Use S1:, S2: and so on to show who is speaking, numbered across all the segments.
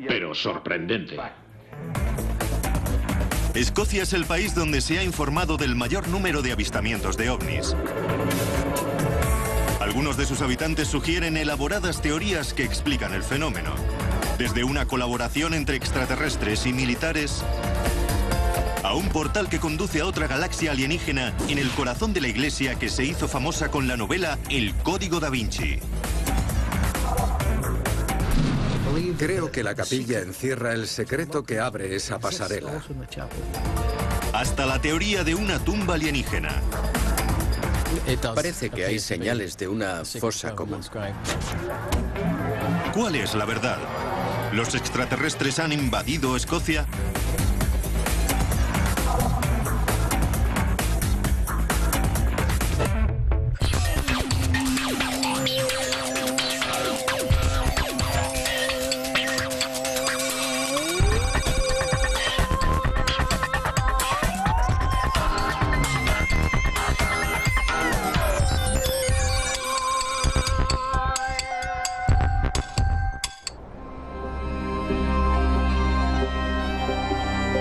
S1: pero sorprendente.
S2: Escocia es el país donde se ha informado del mayor número de avistamientos de ovnis. Algunos de sus habitantes sugieren elaboradas teorías que explican el fenómeno, desde una colaboración entre extraterrestres y militares a un portal que conduce a otra galaxia alienígena en el corazón de la iglesia que se hizo famosa con la novela El Código Da Vinci.
S3: Creo que la capilla encierra el secreto que abre esa pasarela.
S2: Hasta la teoría de una tumba alienígena.
S4: Parece que hay señales de una fosa común.
S2: ¿Cuál es la verdad? ¿Los extraterrestres han invadido Escocia?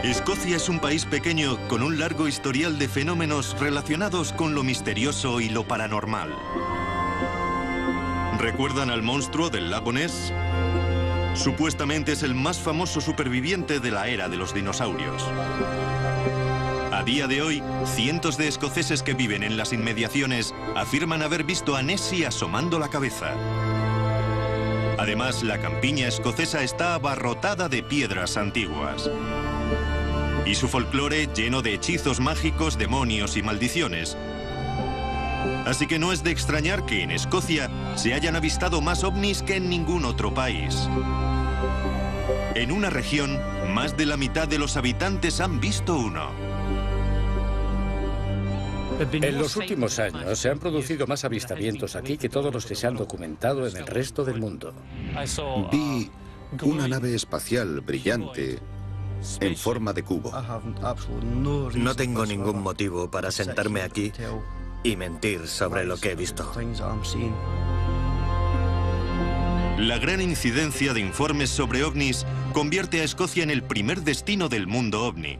S2: Escocia es un país pequeño con un largo historial de fenómenos relacionados con lo misterioso y lo paranormal. ¿Recuerdan al monstruo del lago Ness? Supuestamente es el más famoso superviviente de la era de los dinosaurios. A día de hoy, cientos de escoceses que viven en las inmediaciones afirman haber visto a Nessie asomando la cabeza. Además, la campiña escocesa está abarrotada de piedras antiguas. Y su folclore lleno de hechizos mágicos, demonios y maldiciones. Así que no es de extrañar que en Escocia se hayan avistado más ovnis que en ningún otro país. En una región, más de la mitad de los habitantes han visto uno.
S5: En los últimos años se han producido más avistamientos aquí que todos los que se han documentado en el resto del mundo.
S6: Vi una nave espacial brillante en forma de cubo.
S4: No tengo ningún motivo para sentarme aquí y mentir sobre lo que he visto.
S2: La gran incidencia de informes sobre ovnis convierte a Escocia en el primer destino del mundo ovni.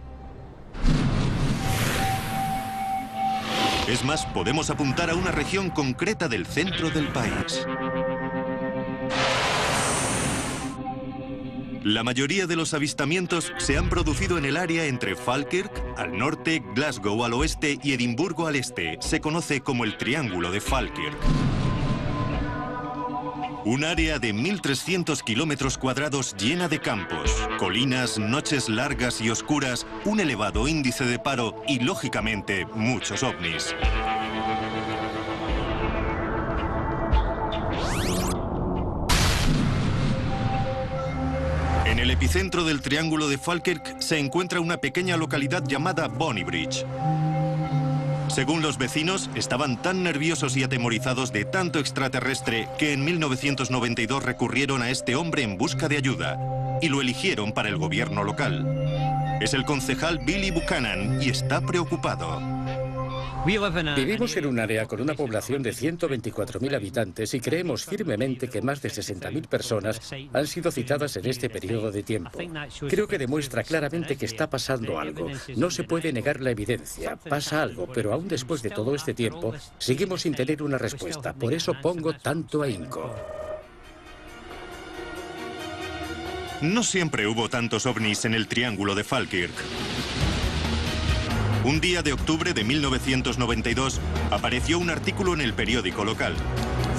S2: Es más, podemos apuntar a una región concreta del centro del país. La mayoría de los avistamientos se han producido en el área entre Falkirk al norte, Glasgow al oeste y Edimburgo al este. Se conoce como el Triángulo de Falkirk. Un área de 1.300 kilómetros cuadrados llena de campos, colinas, noches largas y oscuras, un elevado índice de paro y, lógicamente, muchos ovnis. En el epicentro del Triángulo de Falkirk se encuentra una pequeña localidad llamada Bonnybridge. Según los vecinos, estaban tan nerviosos y atemorizados de tanto extraterrestre que en 1992 recurrieron a este hombre en busca de ayuda y lo eligieron para el gobierno local. Es el concejal Billy Buchanan y está preocupado.
S5: Vivimos en un área con una población de 124.000 habitantes y creemos firmemente que más de 60.000 personas han sido citadas en este periodo de tiempo. Creo que demuestra claramente que está pasando algo. No se puede negar la evidencia. Pasa algo, pero aún después de todo este tiempo, seguimos sin tener una respuesta. Por eso pongo tanto ahínco.
S2: No siempre hubo tantos ovnis en el Triángulo de Falkirk. Un día de octubre de 1992 apareció un artículo en el periódico local.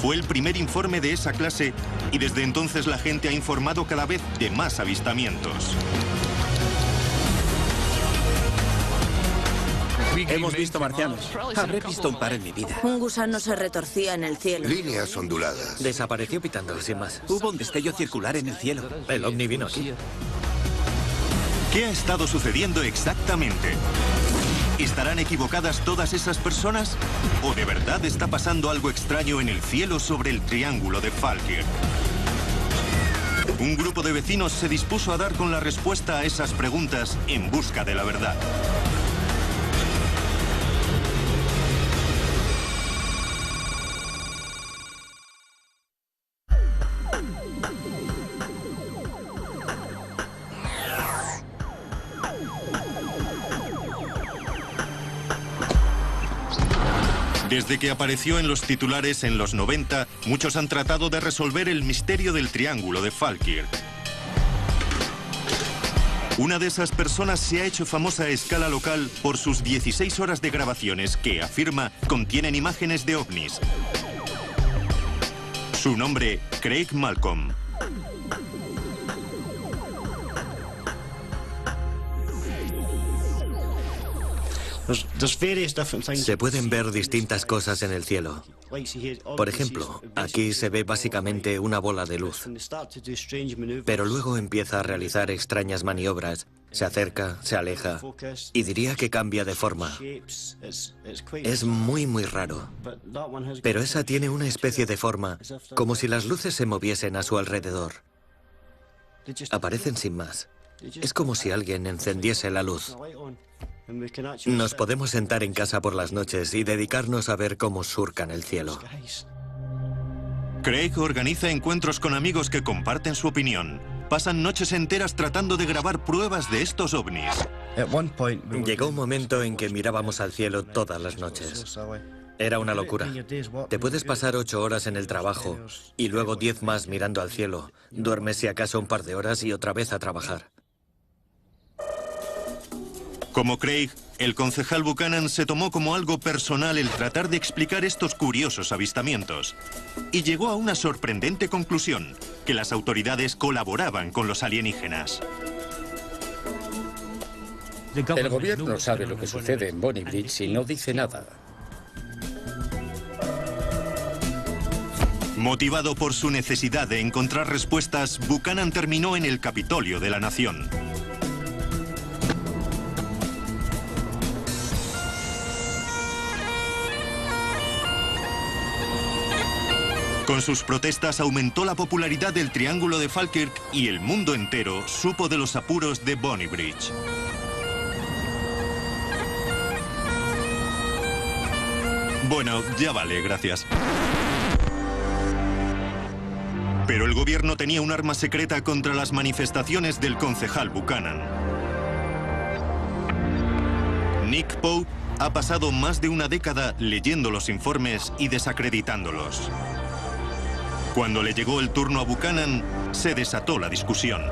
S2: Fue el primer informe de esa clase y desde entonces la gente ha informado cada vez de más avistamientos.
S4: Hemos visto marcianos. Habré visto un par en mi vida.
S7: Un gusano se retorcía en el cielo.
S6: Líneas onduladas.
S4: Desapareció pitando, sin más. Hubo un destello circular en el cielo. El ovni vino aquí.
S2: ¿Qué ha estado sucediendo exactamente? ¿Estarán equivocadas todas esas personas? ¿O de verdad está pasando algo extraño en el cielo sobre el Triángulo de Falkirk? Un grupo de vecinos se dispuso a dar con la respuesta a esas preguntas en busca de la verdad. Desde que apareció en los titulares en los 90, muchos han tratado de resolver el misterio del Triángulo de Falkirk. Una de esas personas se ha hecho famosa a escala local por sus 16 horas de grabaciones que, afirma, contienen imágenes de ovnis. Su nombre, Craig Malcolm.
S4: Se pueden ver distintas cosas en el cielo. Por ejemplo, aquí se ve básicamente una bola de luz. Pero luego empieza a realizar extrañas maniobras. Se acerca, se aleja y diría que cambia de forma. Es muy raro. Pero esa tiene una especie de forma, como si las luces se moviesen a su alrededor. Aparecen sin más. Es como si alguien encendiese la luz. Nos podemos sentar en casa por las noches y dedicarnos a ver cómo surcan el cielo.
S2: Craig organiza encuentros con amigos que comparten su opinión. Pasan noches enteras tratando de grabar pruebas de estos ovnis.
S4: Llegó un momento en que mirábamos al cielo todas las noches. Era una locura. Te puedes pasar 8 horas en el trabajo y luego 10 más mirando al cielo. Duermes si acaso un par de horas y otra vez a trabajar.
S2: Como Craig, el concejal Buchanan se tomó como algo personal el tratar de explicar estos curiosos avistamientos. Y llegó a una sorprendente conclusión, que las autoridades colaboraban con los alienígenas.
S5: El gobierno sabe lo que sucede en Bonnie Bridge y no dice nada.
S2: Motivado por su necesidad de encontrar respuestas, Buchanan terminó en el Capitolio de la Nación. Con sus protestas aumentó la popularidad del Triángulo de Falkirk y el mundo entero supo de los apuros de Bonnie Bridge. Bueno, ya vale, gracias. Pero el gobierno tenía un arma secreta contra las manifestaciones del concejal Buchanan. Nick Pope ha pasado más de una década leyendo los informes y desacreditándolos. Cuando le llegó el turno a Buchanan, se desató la discusión.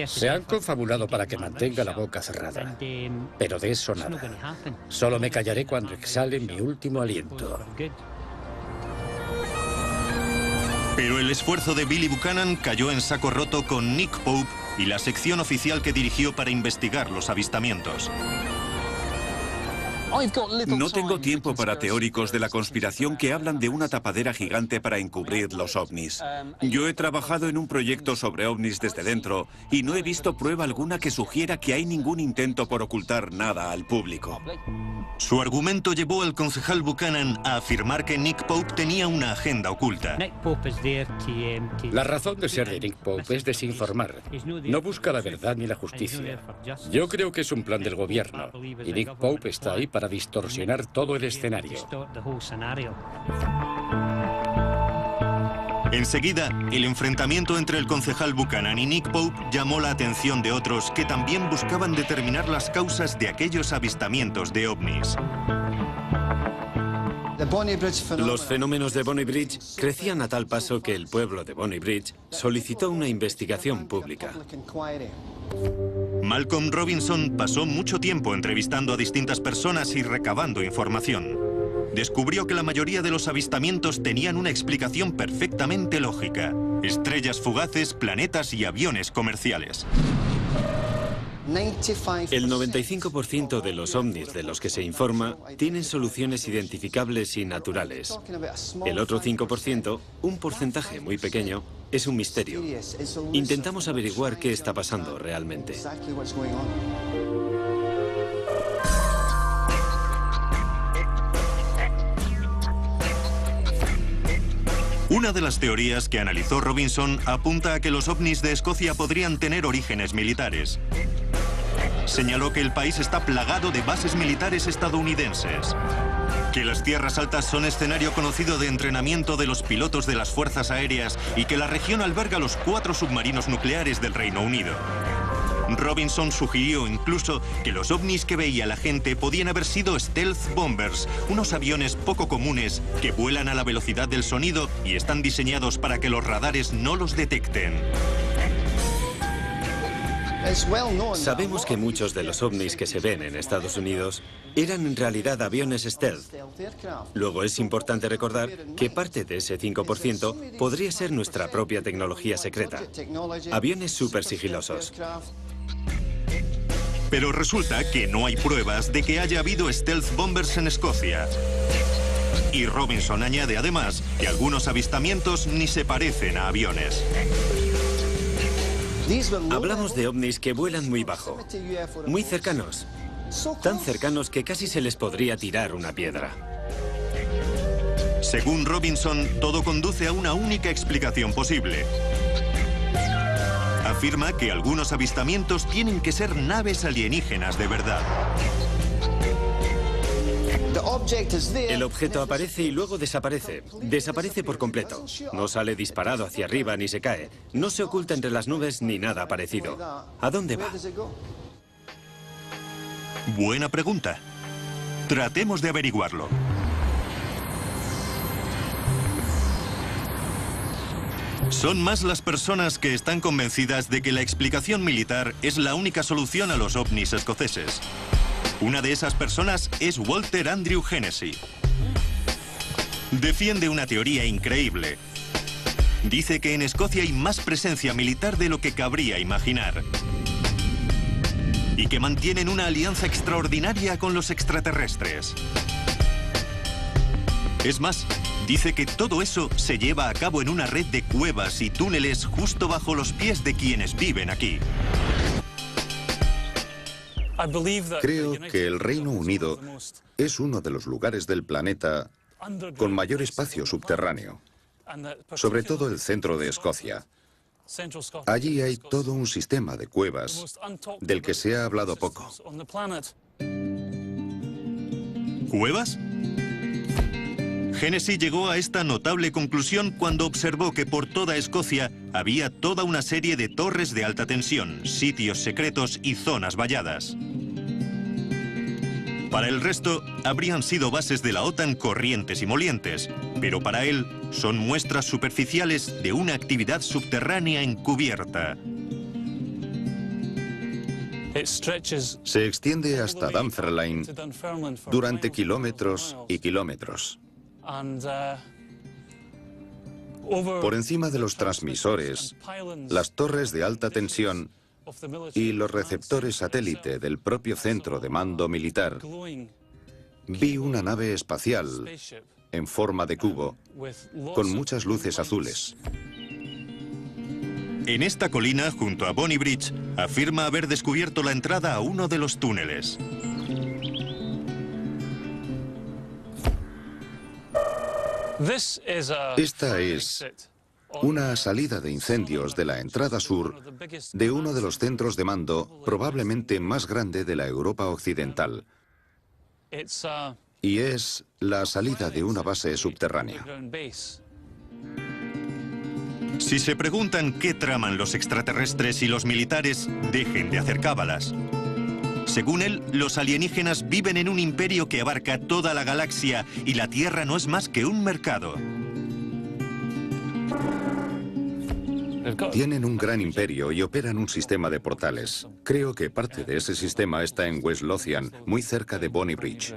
S5: Se han confabulado para que mantenga la boca cerrada. Pero de eso nada. Solo me callaré cuando exhale mi último aliento.
S2: Pero el esfuerzo de Billy Buchanan cayó en saco roto con Nick Pope y la sección oficial que dirigió para investigar los avistamientos.
S8: No tengo tiempo para teóricos de la conspiración que hablan de una tapadera gigante para encubrir los ovnis. Yo he trabajado en un proyecto sobre ovnis desde dentro y no he visto prueba alguna que sugiera que hay ningún intento por ocultar nada al público.
S2: Su argumento llevó al concejal Buchanan a afirmar que Nick Pope tenía una agenda oculta.
S5: La razón de ser de Nick Pope es desinformar. No busca la verdad ni la justicia. Yo creo que es un plan del gobierno y Nick Pope está ahí para distorsionar todo el escenario.
S2: Enseguida, el enfrentamiento entre el concejal Buchanan y Nick Pope llamó la atención de otros que también buscaban determinar las causas de aquellos avistamientos de ovnis.
S9: Los fenómenos de Bonnie Bridge crecían a tal paso que el pueblo de Bonnie Bridge solicitó una investigación pública.
S2: Malcolm Robinson pasó mucho tiempo entrevistando a distintas personas y recabando información. Descubrió que la mayoría de los avistamientos tenían una explicación perfectamente lógica: estrellas fugaces, planetas y aviones comerciales.
S9: El 95% de los ovnis de los que se informa tienen soluciones identificables y naturales. El otro 5%, un porcentaje muy pequeño, es un misterio. Intentamos averiguar qué está pasando realmente.
S2: Una de las teorías que analizó Robinson apunta a que los ovnis de Escocia podrían tener orígenes militares. Señaló que el país está plagado de bases militares estadounidenses, que las tierras altas son escenario conocido de entrenamiento de los pilotos de las fuerzas aéreas y que la región alberga los 4 submarinos nucleares del Reino Unido. Robinson sugirió incluso que los ovnis que veía la gente podían haber sido stealth bombers, unos aviones poco comunes que vuelan a la velocidad del sonido y están diseñados para que los radares no los detecten.
S9: Sabemos que muchos de los ovnis que se ven en Estados Unidos eran en realidad aviones stealth. Luego es importante recordar que parte de ese 5% podría ser nuestra propia tecnología secreta. Aviones súper sigilosos.
S2: Pero resulta que no hay pruebas de que haya habido stealth bombers en Escocia. Y Robinson añade además que algunos avistamientos ni se parecen a aviones.
S9: Hablamos de ovnis que vuelan muy bajo, muy cercanos, tan cercanos que casi se les podría tirar una piedra.
S2: Según Robinson, todo conduce a una única explicación posible. Afirma que algunos avistamientos tienen que ser naves alienígenas de verdad.
S9: El objeto aparece y luego desaparece. Desaparece por completo. No sale disparado hacia arriba ni se cae. No se oculta entre las nubes ni nada parecido. ¿A dónde va?
S2: Buena pregunta. Tratemos de averiguarlo. Son más las personas que están convencidas de que la explicación militar es la única solución a los ovnis escoceses. Una de esas personas es Walter Andrew Hennessy. Defiende una teoría increíble. Dice que en Escocia hay más presencia militar de lo que cabría imaginar. Y que mantienen una alianza extraordinaria con los extraterrestres. Es más, dice que todo eso se lleva a cabo en una red de cuevas y túneles justo bajo los pies de quienes viven aquí.
S6: Creo que el Reino Unido es uno de los lugares del planeta con mayor espacio subterráneo, sobre todo el centro de Escocia. Allí hay todo un sistema de cuevas del que se ha hablado poco.
S2: ¿Cuevas? Hennessy llegó a esta notable conclusión cuando observó que por toda Escocia había toda una serie de torres de alta tensión, sitios secretos y zonas valladas. Para el resto, habrían sido bases de la OTAN corrientes y molientes, pero para él son muestras superficiales de una actividad subterránea encubierta.
S6: Se extiende hasta Dunfermline durante kilómetros y kilómetros. Por encima de los transmisores, las torres de alta tensión y los receptores satélite del propio centro de mando militar, vi una nave espacial en forma de cubo con muchas luces azules.
S2: En esta colina, junto a Bonnie Bridge, afirma haber descubierto la entrada a uno de los túneles.
S6: Esta es una salida de incendios de la entrada sur de uno de los centros de mando probablemente más grande de la Europa occidental. Y es la salida de una base subterránea.
S2: Si se preguntan qué traman los extraterrestres y los militares, dejen de hacer cábalas. Según él, los alienígenas viven en un imperio que abarca toda la galaxia y la Tierra no es más que un mercado.
S6: Tienen un gran imperio y operan un sistema de portales. Creo que parte de ese sistema está en West Lothian, muy cerca de Bonnie Bridge.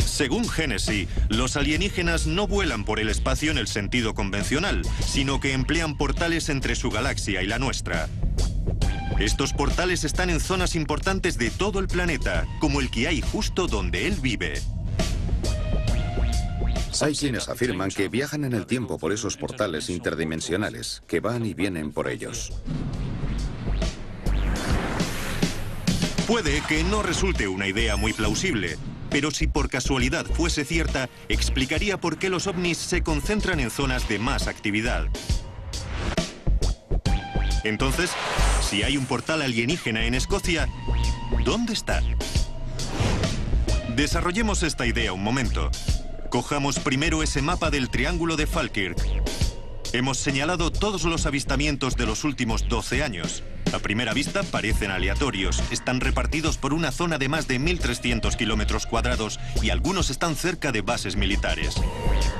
S2: Según Hennessy, los alienígenas no vuelan por el espacio en el sentido convencional, sino que emplean portales entre su galaxia y la nuestra. Estos portales están en zonas importantes de todo el planeta, como el que hay justo donde él vive.
S6: Hay quienes afirman que viajan en el tiempo por esos portales interdimensionales, que van y vienen por ellos.
S2: Puede que no resulte una idea muy plausible, pero si por casualidad fuese cierta, explicaría por qué los ovnis se concentran en zonas de más actividad. Entonces, si hay un portal alienígena en Escocia, ¿dónde está? Desarrollemos esta idea un momento. Cojamos primero ese mapa del Triángulo de Falkirk. Hemos señalado todos los avistamientos de los últimos 12 años. A primera vista parecen aleatorios. Están repartidos por una zona de más de 1.300 kilómetros cuadrados y algunos están cerca de bases militares.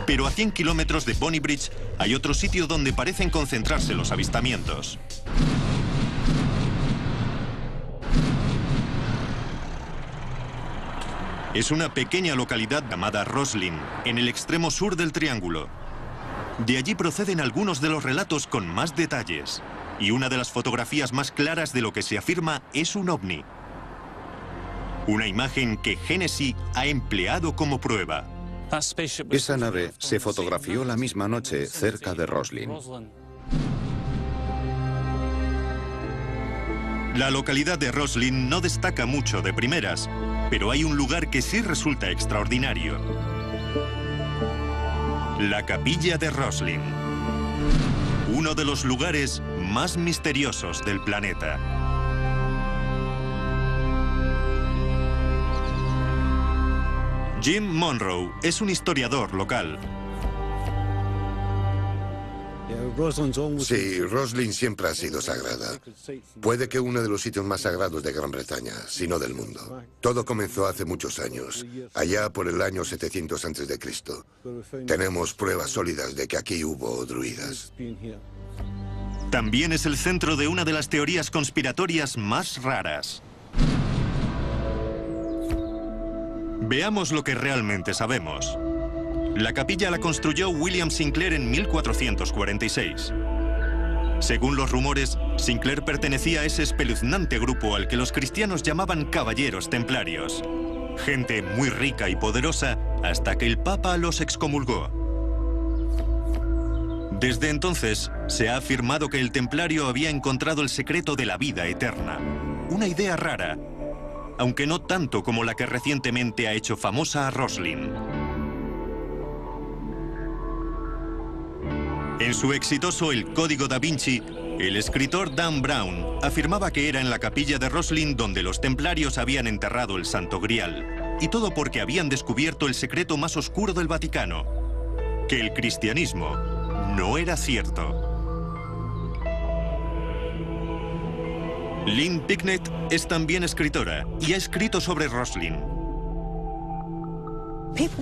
S2: Pero a 100 kilómetros de Bonnybridge hay otro sitio donde parecen concentrarse los avistamientos. Es una pequeña localidad llamada Roslin, en el extremo sur del triángulo. De allí proceden algunos de los relatos con más detalles. Y una de las fotografías más claras de lo que se afirma es un ovni. Una imagen que Hennessy ha empleado como prueba.
S6: Esa nave se fotografió la misma noche cerca de Roslin.
S2: La localidad de Roslin no destaca mucho de primeras, pero hay un lugar que sí resulta extraordinario. La capilla de Roslin. Uno de los lugares más misteriosos del planeta. Jim Monroe es un historiador local.
S10: Sí, Roslin siempre ha sido sagrada. Puede que uno de los sitios más sagrados de Gran Bretaña, si no del mundo. Todo comenzó hace muchos años, allá por el año 700 a.C. Tenemos pruebas sólidas de que aquí hubo druidas.
S2: También es el centro de una de las teorías conspiratorias más raras. Veamos lo que realmente sabemos. La capilla la construyó William Sinclair en 1446. Según los rumores, Sinclair pertenecía a ese espeluznante grupo al que los cristianos llamaban caballeros templarios. Gente muy rica y poderosa hasta que el Papa los excomulgó. Desde entonces, se ha afirmado que el templario había encontrado el secreto de la vida eterna. Una idea rara, aunque no tanto como la que recientemente ha hecho famosa a Roslin. En su exitoso El Código da Vinci, el escritor Dan Brown afirmaba que era en la capilla de Roslin donde los templarios habían enterrado el Santo Grial, y todo porque habían descubierto el secreto más oscuro del Vaticano, que el cristianismo no era cierto. Lynn Picknett es también escritora y ha escrito sobre Roslin.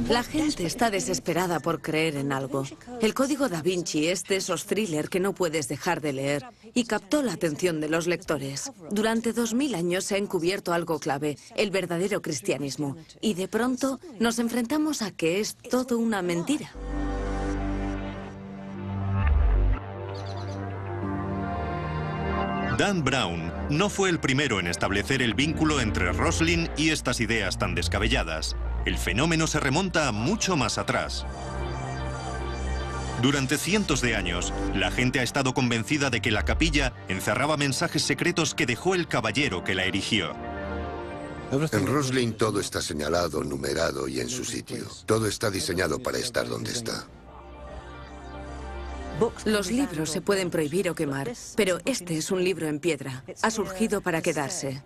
S7: La gente está desesperada por creer en algo. El Código da Vinci es de esos thrillers que no puedes dejar de leer y captó la atención de los lectores. Durante 2000 años se ha encubierto algo clave, el verdadero cristianismo. Y de pronto nos enfrentamos a que es todo una mentira.
S2: Dan Brown no fue el primero en establecer el vínculo entre Roslin y estas ideas tan descabelladas. El fenómeno se remonta mucho más atrás. Durante cientos de años, la gente ha estado convencida de que la capilla encerraba mensajes secretos que dejó el caballero que la erigió.
S10: En Roslin todo está señalado, numerado y en su sitio. Todo está diseñado para estar donde está.
S7: Los libros se pueden prohibir o quemar, pero este es un libro en piedra. Ha surgido para quedarse.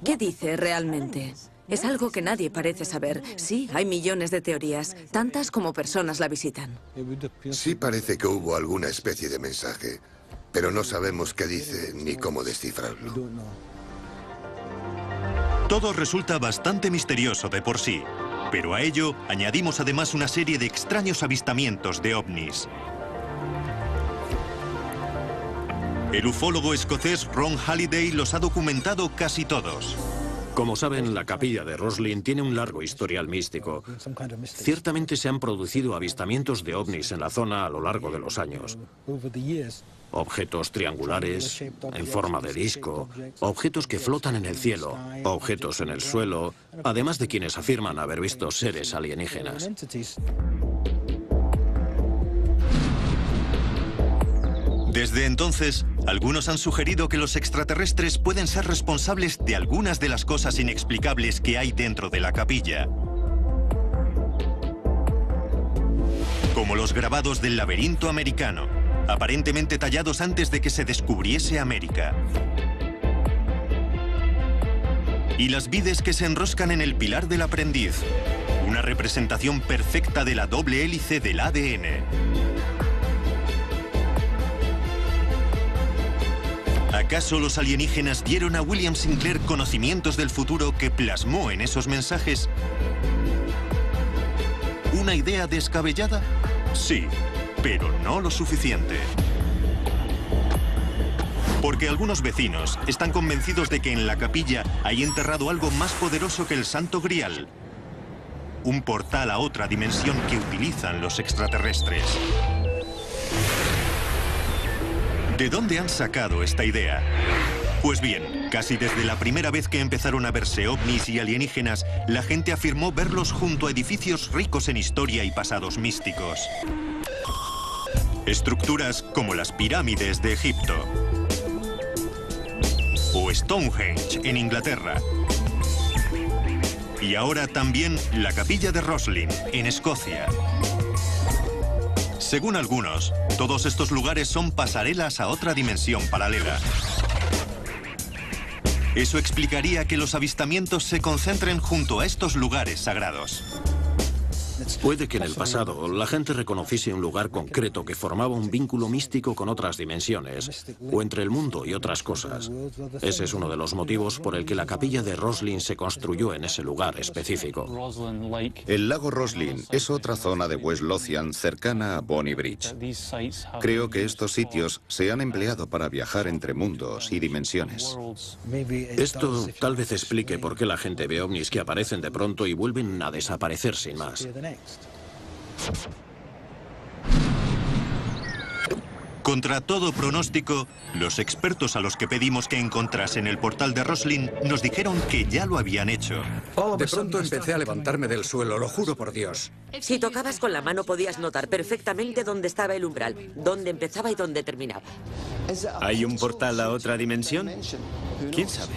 S7: ¿Qué dice realmente? Es algo que nadie parece saber. Sí, hay millones de teorías, tantas como personas la visitan.
S10: Sí parece que hubo alguna especie de mensaje, pero no sabemos qué dice ni cómo descifrarlo.
S2: Todo resulta bastante misterioso de por sí, pero a ello añadimos además una serie de extraños avistamientos de ovnis. El ufólogo escocés Ron Halliday los ha documentado casi todos.
S1: Como saben, la capilla de Roslin tiene un largo historial místico. Ciertamente se han producido avistamientos de ovnis en la zona a lo largo de los años. Objetos triangulares, en forma de disco, objetos que flotan en el cielo, objetos en el suelo, además de quienes afirman haber visto seres alienígenas.
S2: Desde entonces, algunos han sugerido que los extraterrestres pueden ser responsables de algunas de las cosas inexplicables que hay dentro de la capilla. Como los grabados del laberinto americano, aparentemente tallados antes de que se descubriese América. Y las vides que se enroscan en el pilar del aprendiz, Una representación perfecta de la doble hélice del ADN. ¿Acaso los alienígenas dieron a William Sinclair conocimientos del futuro que plasmó en esos mensajes? ¿Una idea descabellada? Sí, pero no lo suficiente. Porque algunos vecinos están convencidos de que en la capilla hay enterrado algo más poderoso que el Santo Grial. Un portal a otra dimensión que utilizan los extraterrestres. ¿De dónde han sacado esta idea? Pues bien, casi desde la primera vez que empezaron a verse ovnis y alienígenas, la gente afirmó verlos junto a edificios ricos en historia y pasados místicos. Estructuras como las pirámides de Egipto. O Stonehenge en Inglaterra. Y ahora también la capilla de Roslin en Escocia. Según algunos, todos estos lugares son pasarelas a otra dimensión paralela. Eso explicaría que los avistamientos se concentren junto a estos lugares sagrados.
S1: Puede que en el pasado la gente reconociese un lugar concreto que formaba un vínculo místico con otras dimensiones, o entre el mundo y otras cosas. Ese es uno de los motivos por el que la capilla de Roslin se construyó en ese lugar específico.
S6: El lago Roslin es otra zona de West Lothian cercana a Bonnie Bridge. Creo que estos sitios se han empleado para viajar entre mundos y dimensiones.
S1: Esto tal vez explique por qué la gente ve ovnis que aparecen de pronto y vuelven a desaparecer sin más.
S2: Contra todo pronóstico, los expertos a los que pedimos que encontrasen el portal de Roslin nos dijeron que ya lo habían hecho.
S3: De pronto empecé a levantarme del suelo, lo juro por Dios.
S11: Si tocabas con la mano podías notar perfectamente dónde estaba el umbral, dónde empezaba y dónde terminaba.
S9: ¿Hay un portal a otra dimensión? ¿Quién sabe?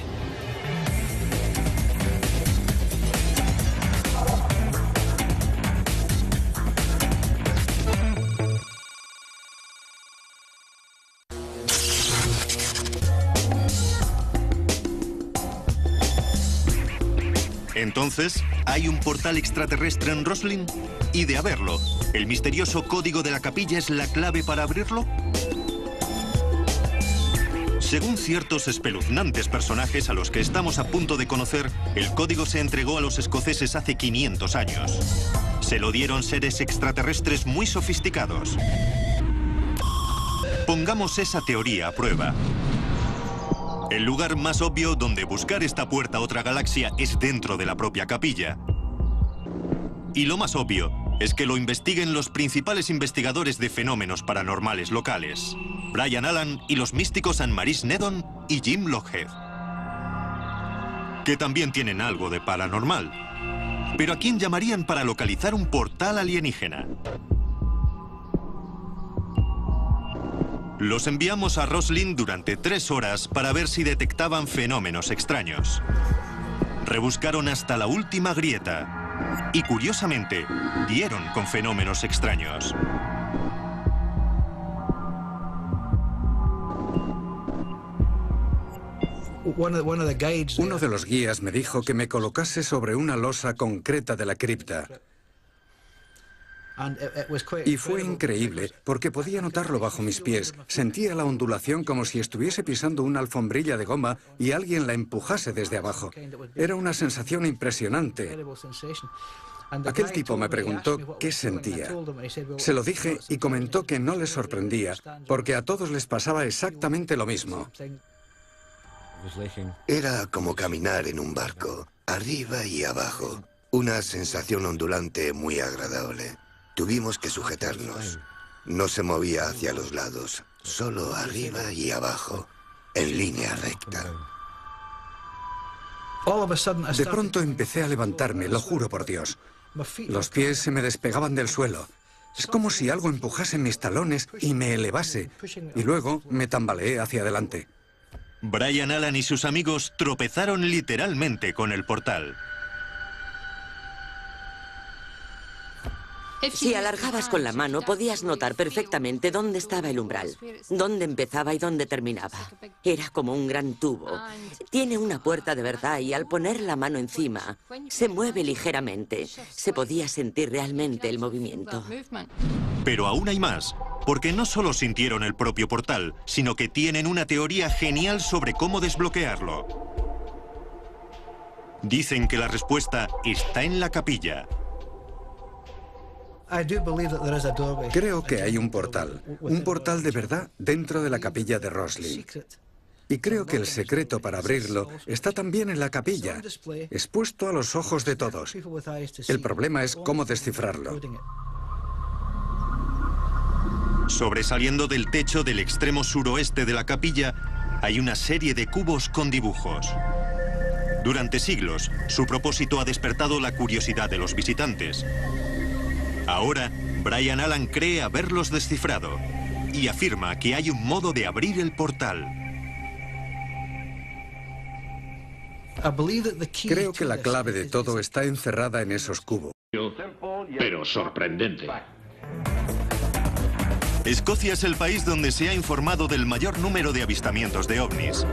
S2: Entonces, ¿hay un portal extraterrestre en Roslin? Y de haberlo, ¿el misterioso código de la capilla es la clave para abrirlo? Según ciertos espeluznantes personajes a los que estamos a punto de conocer, el código se entregó a los escoceses hace 500 años. Se lo dieron seres extraterrestres muy sofisticados. Pongamos esa teoría a prueba. El lugar más obvio donde buscar esta puerta a otra galaxia es dentro de la propia capilla. Y lo más obvio es que lo investiguen los principales investigadores de fenómenos paranormales locales. Brian Allen y los místicos Anne-Marie Neddon y Jim Lockheed. Que también tienen algo de paranormal. Pero ¿a quién llamarían para localizar un portal alienígena? Los enviamos a Roslin durante 3 horas para ver si detectaban fenómenos extraños. Rebuscaron hasta la última grieta y, curiosamente, dieron con fenómenos extraños.
S3: Uno de los guías me dijo que me colocase sobre una losa concreta de la cripta. Y fue increíble, porque podía notarlo bajo mis pies. Sentía la ondulación como si estuviese pisando una alfombrilla de goma y alguien la empujase desde abajo. Era una sensación impresionante. Aquel tipo me preguntó qué sentía. Se lo dije y comentó que no les sorprendía, porque a todos les pasaba exactamente lo mismo.
S10: Era como caminar en un barco, arriba y abajo. Una sensación ondulante muy agradable. Tuvimos que sujetarnos. No se movía hacia los lados, solo arriba y abajo, en línea recta.
S3: De pronto empecé a levantarme, lo juro por Dios. Los pies se me despegaban del suelo. Es como si algo empujase mis talones y me elevase. Y luego me tambaleé hacia adelante.
S2: Brian Allen y sus amigos tropezaron literalmente con el portal.
S11: Si alargabas con la mano, podías notar perfectamente dónde estaba el umbral, dónde empezaba y dónde terminaba. Era como un gran tubo. Tiene una puerta de verdad y al poner la mano encima, se mueve ligeramente. Se podía sentir realmente el movimiento.
S2: Pero aún hay más, porque no solo sintieron el propio portal, sino que tienen una teoría genial sobre cómo desbloquearlo. Dicen que la respuesta está en la capilla.
S3: Creo que hay un portal de verdad dentro de la capilla de Roslin. Y creo que el secreto para abrirlo está también en la capilla, expuesto a los ojos de todos. El problema es cómo descifrarlo.
S2: Sobresaliendo del techo del extremo suroeste de la capilla, hay una serie de cubos con dibujos. Durante siglos, su propósito ha despertado la curiosidad de los visitantes. Ahora, Brian Allan cree haberlos descifrado y afirma que hay un modo de abrir el portal.
S3: Creo que la clave de todo está encerrada en esos cubos.
S1: Pero sorprendente.
S2: Escocia es el país donde se ha informado del mayor número de avistamientos de ovnis.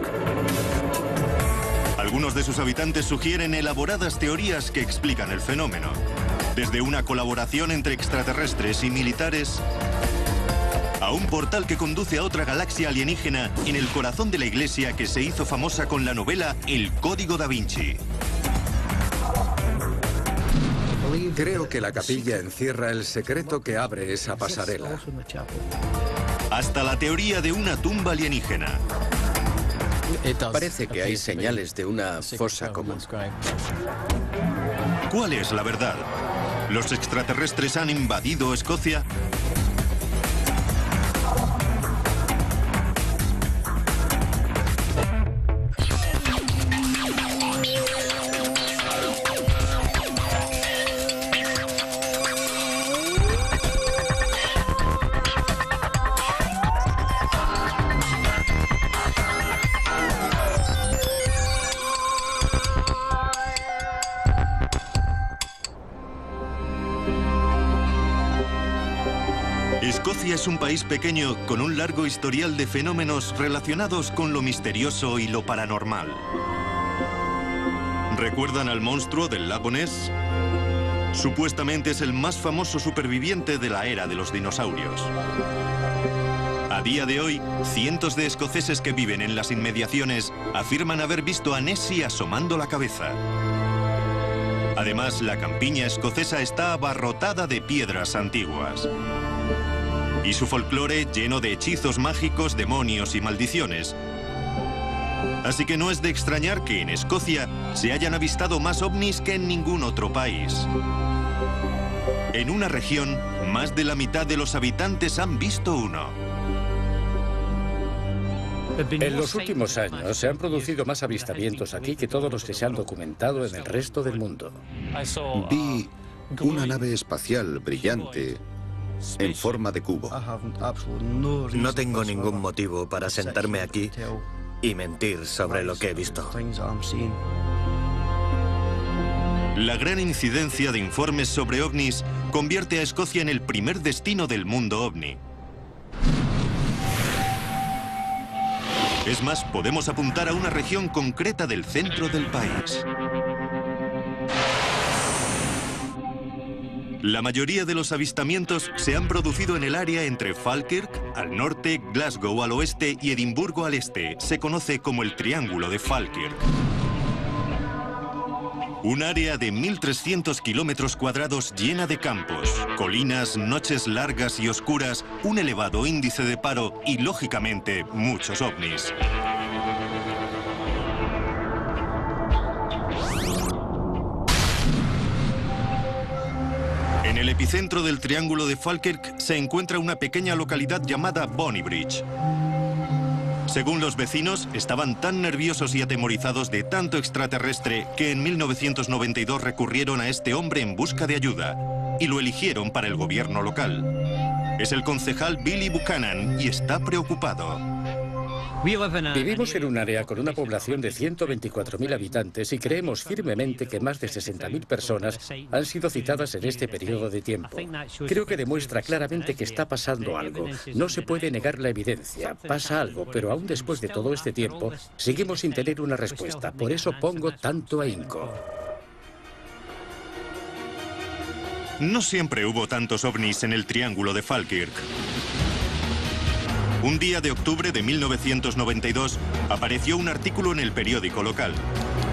S2: Algunos de sus habitantes sugieren elaboradas teorías que explican el fenómeno. Desde una colaboración entre extraterrestres y militares, a un portal que conduce a otra galaxia alienígena en el corazón de la iglesia que se hizo famosa con la novela El Código Da Vinci.
S3: Creo que la capilla encierra el secreto que abre esa pasarela.
S2: Hasta la teoría de una tumba alienígena.
S12: Parece que hay señales de una fosa común.
S2: ¿Cuál es la verdad? ¿Los extraterrestres han invadido Escocia? Escocia es un país pequeño con un largo historial de fenómenos relacionados con lo misterioso y lo paranormal. ¿Recuerdan al monstruo del lago Ness? Supuestamente es el más famoso superviviente de la era de los dinosaurios. A día de hoy, cientos de escoceses que viven en las inmediaciones afirman haber visto a Nessie asomando la cabeza. Además, la campiña escocesa está abarrotada de piedras antiguas. Y su folclore lleno de hechizos mágicos, demonios y maldiciones. Así que no es de extrañar que en Escocia se hayan avistado más ovnis que en ningún otro país. En una región, más de la mitad de los habitantes han visto uno.
S5: En los últimos años se han producido más avistamientos aquí que todos los que se han documentado en el resto del mundo.
S6: Vi una nave espacial brillante en forma de cubo.
S4: No tengo ningún motivo para sentarme aquí y mentir sobre lo que he visto.
S2: La gran incidencia de informes sobre ovnis convierte a Escocia en el primer destino del mundo ovni. Es más, podemos apuntar a una región concreta del centro del país. La mayoría de los avistamientos se han producido en el área entre Falkirk al norte, Glasgow al oeste y Edimburgo al este. Se conoce como el Triángulo de Falkirk. Un área de 1.300 kilómetros cuadrados llena de campos, colinas, noches largas y oscuras, un elevado índice de paro y, lógicamente, muchos ovnis. En el epicentro del Triángulo de Falkirk se encuentra una pequeña localidad llamada Bonnybridge. Según los vecinos, estaban tan nerviosos y atemorizados de tanto extraterrestre que en 1992 recurrieron a este hombre en busca de ayuda y lo eligieron para el gobierno local. Es el concejal Billy Buchanan y está preocupado.
S5: Vivimos en un área con una población de 124.000 habitantes y creemos firmemente que más de 60.000 personas han sido citadas en este periodo de tiempo. Creo que demuestra claramente que está pasando algo. No se puede negar la evidencia. Pasa algo, pero aún después de todo este tiempo, seguimos sin tener una respuesta. Por eso pongo tanto ahínco.
S2: No siempre hubo tantos ovnis en el Triángulo de Falkirk. Un día de octubre de 1992 apareció un artículo en el periódico local.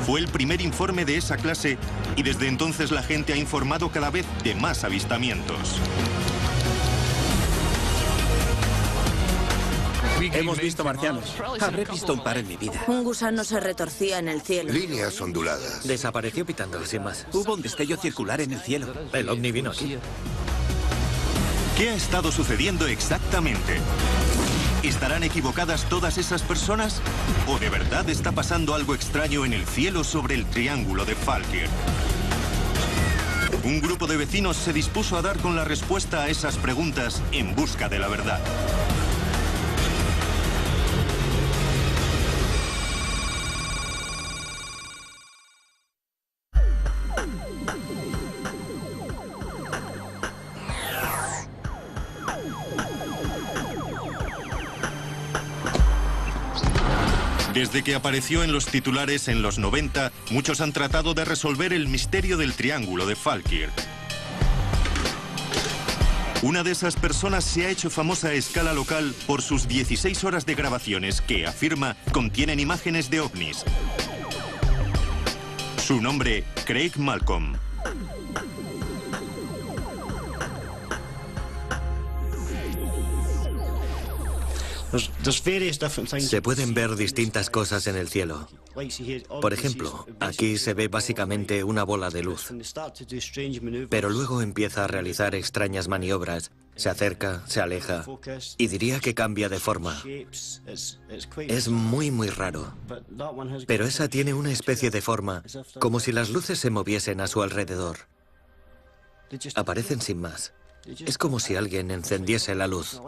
S2: Fue el primer informe de esa clase y desde entonces la gente ha informado cada vez de más avistamientos.
S12: Hemos visto marcianos. Habré visto un par en mi vida.
S7: Un gusano se retorcía en el cielo.
S10: Líneas onduladas.
S4: Desapareció pitando, sin más.
S12: Hubo un destello circular en el cielo.
S4: El ovni vino aquí.
S2: ¿Qué ha estado sucediendo exactamente? ¿Estarán equivocadas todas esas personas? ¿O de verdad está pasando algo extraño en el cielo sobre el Triángulo de Falkirk? Un grupo de vecinos se dispuso a dar con la respuesta a esas preguntas en busca de la verdad. Desde que apareció en los titulares en los 90, muchos han tratado de resolver el misterio del Triángulo de Falkirk. Una de esas personas se ha hecho famosa a escala local por sus 16 horas de grabaciones que, afirma, contienen imágenes de ovnis. Su nombre, Craig Malcolm.
S4: Se pueden ver distintas cosas en el cielo. Por ejemplo, aquí se ve básicamente una bola de luz. Pero luego empieza a realizar extrañas maniobras. Se acerca, se aleja y diría que cambia de forma. Es muy raro. Pero esa tiene una especie de forma, como si las luces se moviesen a su alrededor. Aparecen sin más. Es como si alguien encendiese la luz.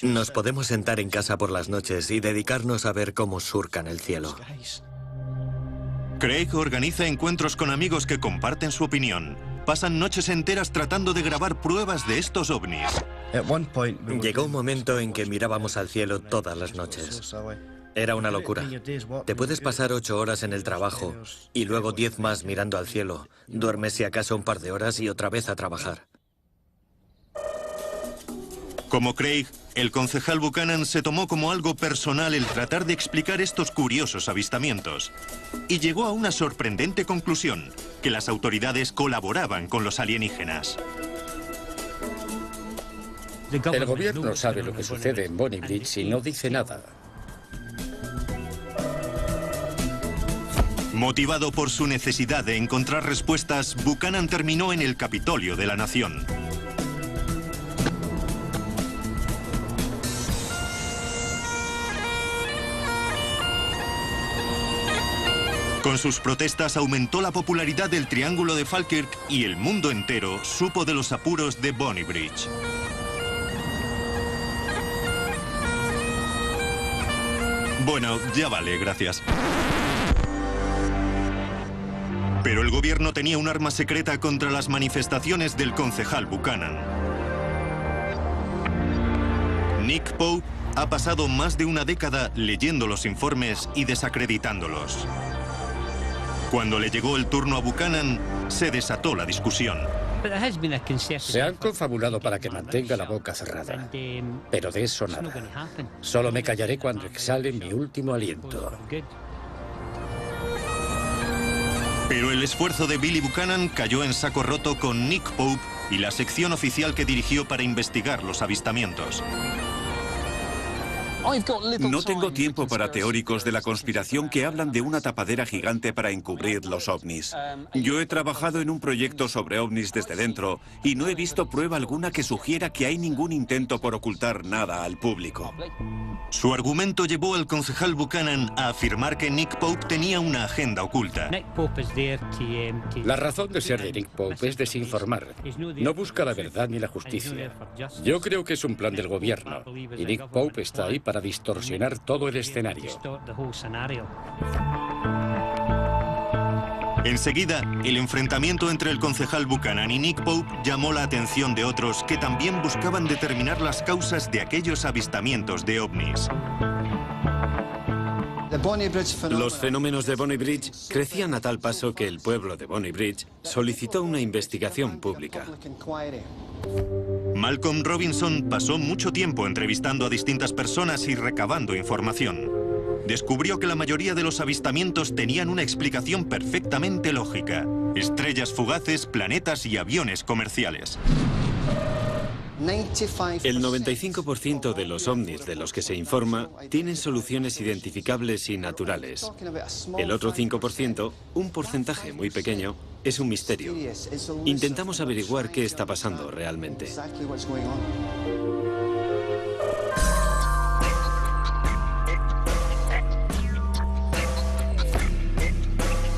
S4: Nos podemos sentar en casa por las noches y dedicarnos a ver cómo surcan el cielo.
S2: Craig organiza encuentros con amigos que comparten su opinión. Pasan noches enteras tratando de grabar pruebas de estos ovnis.
S4: Llegó un momento en que mirábamos al cielo todas las noches. Era una locura. Te puedes pasar 8 horas en el trabajo y luego 10 más mirando al cielo. Duermes si acaso un par de horas y otra vez a trabajar.
S2: Como Craig, el concejal Buchanan se tomó como algo personal el tratar de explicar estos curiosos avistamientos. Y llegó a una sorprendente conclusión, que las autoridades colaboraban con los alienígenas.
S5: El gobierno sabe lo que sucede en Bonnie Bridge y no dice nada.
S2: Motivado por su necesidad de encontrar respuestas, Buchanan terminó en el Capitolio de la Nación. Con sus protestas aumentó la popularidad del Triángulo de Falkirk y el mundo entero supo de los apuros de Bonnie Bridge. Bueno, ya vale, gracias. Pero el gobierno tenía un arma secreta contra las manifestaciones del concejal Buchanan. Nick Pope ha pasado más de una década leyendo los informes y desacreditándolos. Cuando le llegó el turno a Buchanan, se desató la discusión.
S5: Se han confabulado para que mantenga la boca cerrada. Pero de eso nada. Solo me callaré cuando exhale mi último aliento.
S2: Pero el esfuerzo de Billy Buchanan cayó en saco roto con Nick Pope y la sección oficial que dirigió para investigar los avistamientos.
S8: No tengo tiempo para teóricos de la conspiración que hablan de una tapadera gigante para encubrir los ovnis. Yo he trabajado en un proyecto sobre ovnis desde dentro y no he visto prueba alguna que sugiera que hay ningún intento por ocultar nada al público.
S2: Su argumento llevó al concejal Buchanan a afirmar que Nick Pope tenía una agenda oculta.
S5: La razón de ser de Nick Pope es desinformar. No busca la verdad ni la justicia. Yo creo que es un plan del gobierno y Nick Pope está ahí para para distorsionar todo el escenario.
S2: Enseguida, el enfrentamiento entre el concejal Buchanan y Nick Pope llamó la atención de otros que también buscaban determinar las causas de aquellos avistamientos de ovnis.
S9: Los fenómenos de Bonny Bridge crecían a tal paso que el pueblo de Bonny Bridge solicitó una investigación pública.
S2: Malcolm Robinson pasó mucho tiempo entrevistando a distintas personas y recabando información. Descubrió que la mayoría de los avistamientos tenían una explicación perfectamente lógica: estrellas fugaces, planetas y aviones comerciales.
S9: El 95% de los ovnis de los que se informa tienen soluciones identificables y naturales. El otro 5%, un porcentaje muy pequeño, es un misterio. Intentamos averiguar qué está pasando realmente.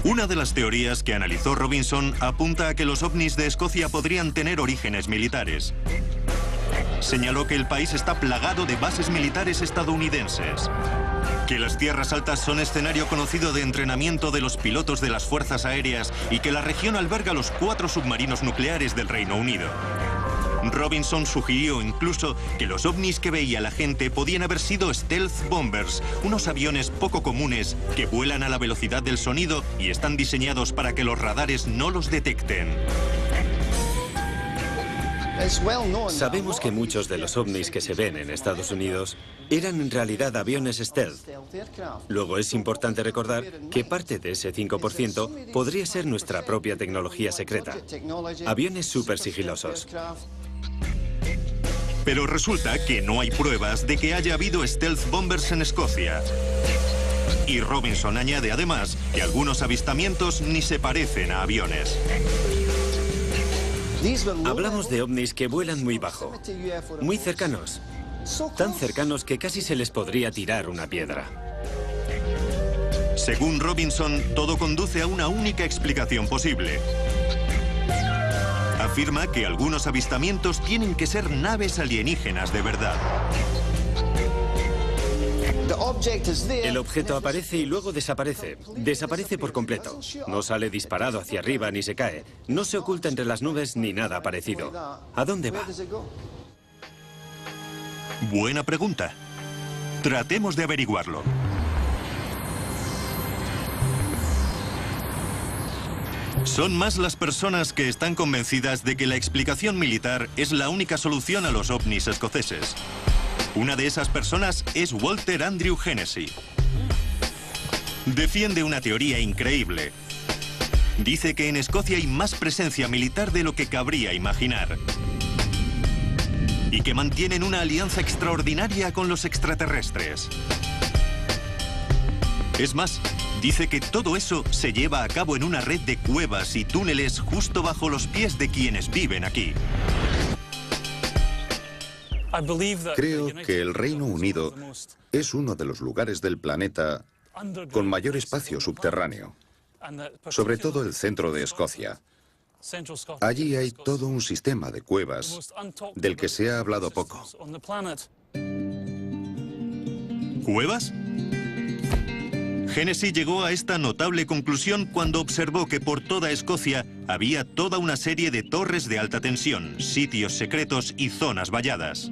S2: Una de las teorías que analizó Robinson apunta a que los ovnis de Escocia podrían tener orígenes militares. Señaló que el país está plagado de bases militares estadounidenses, que las tierras altas son escenario conocido de entrenamiento de los pilotos de las fuerzas aéreas y que la región alberga los 4 submarinos nucleares del Reino Unido. Robinson sugirió incluso que los ovnis que veía la gente podían haber sido stealth bombers, unos aviones poco comunes que vuelan a la velocidad del sonido y están diseñados para que los radares no los detecten.
S9: Sabemos que muchos de los ovnis que se ven en Estados Unidos eran en realidad aviones stealth. Luego es importante recordar que parte de ese 5% podría ser nuestra propia tecnología secreta. Aviones súper sigilosos.
S2: Pero resulta que no hay pruebas de que haya habido stealth bombers en Escocia. Y Robinson añade además que algunos avistamientos ni se parecen a aviones.
S9: Hablamos de ovnis que vuelan muy bajo, muy cercanos, tan cercanos que casi se les podría tirar una piedra.
S2: Según Robinson, todo conduce a una única explicación posible. Afirma que algunos avistamientos tienen que ser naves alienígenas de verdad.
S9: El objeto aparece y luego desaparece. Desaparece por completo. No sale disparado hacia arriba ni se cae. No se oculta entre las nubes ni nada parecido. ¿A dónde va?
S2: Buena pregunta. Tratemos de averiguarlo. Son más las personas que están convencidas de que la explicación militar es la única solución a los ovnis escoceses. Una de esas personas es Walter Andrew Hennessy. Defiende una teoría increíble. Dice que en Escocia hay más presencia militar de lo que cabría imaginar. Y que mantienen una alianza extraordinaria con los extraterrestres. Es más, dice que todo eso se lleva a cabo en una red de cuevas y túneles justo bajo los pies de quienes viven aquí.
S6: Creo que el Reino Unido es uno de los lugares del planeta con mayor espacio subterráneo, sobre todo el centro de Escocia. Allí hay todo un sistema de cuevas del que se ha hablado poco.
S2: ¿Cuevas? Hennessy llegó a esta notable conclusión cuando observó que por toda Escocia había toda una serie de torres de alta tensión, sitios secretos y zonas valladas.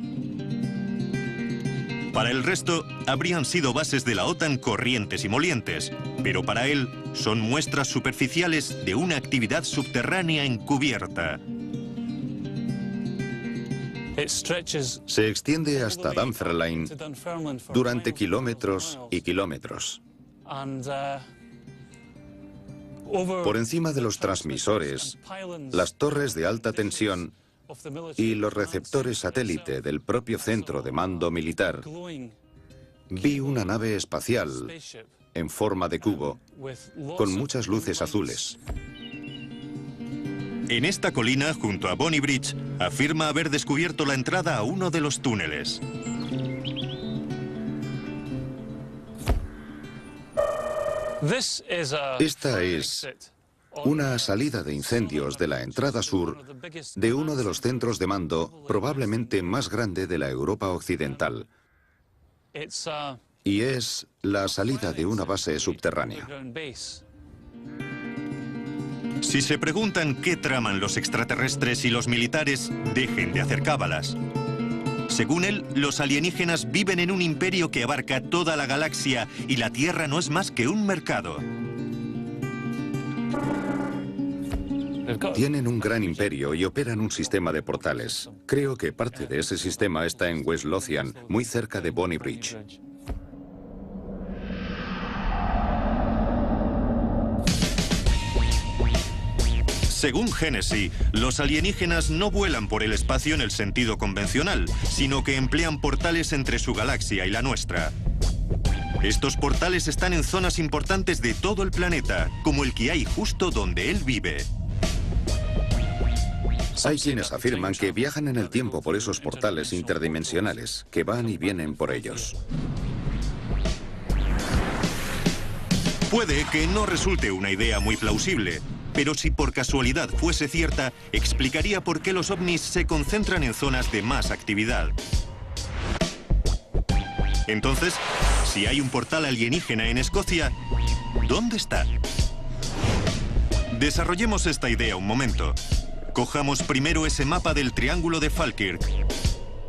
S2: Para el resto, habrían sido bases de la OTAN corrientes y molientes, pero para él son muestras superficiales de una actividad subterránea encubierta.
S6: Se extiende hasta Dunfermline durante kilómetros y kilómetros. Por encima de los transmisores, las torres de alta tensión y los receptores satélite del propio centro de mando militar, vi una nave espacial en forma de cubo con muchas luces azules.
S2: En esta colina, junto a Bonny Bridge, afirma haber descubierto la entrada a uno de los túneles.
S6: Esta es una salida de incendios de la entrada sur de uno de los centros de mando probablemente más grande de la Europa occidental. Y es la salida de una base subterránea.
S2: Si se preguntan qué traman los extraterrestres y los militares, dejen de hacer cábalas. Según él, los alienígenas viven en un imperio que abarca toda la galaxia y la Tierra no es más que un mercado.
S6: Tienen un gran imperio y operan un sistema de portales. Creo que parte de ese sistema está en West Lothian, muy cerca de Bonnie Bridge.
S2: Según Hennessy, los alienígenas no vuelan por el espacio en el sentido convencional, sino que emplean portales entre su galaxia y la nuestra. Estos portales están en zonas importantes de todo el planeta, como el que hay justo donde él vive.
S6: Hay quienes afirman que viajan en el tiempo por esos portales interdimensionales, que van y vienen por ellos.
S2: Puede que no resulte una idea muy plausible, pero si por casualidad fuese cierta, explicaría por qué los ovnis se concentran en zonas de más actividad. Entonces, si hay un portal alienígena en Escocia, ¿dónde está? Desarrollemos esta idea un momento. Cojamos primero ese mapa del Triángulo de Falkirk.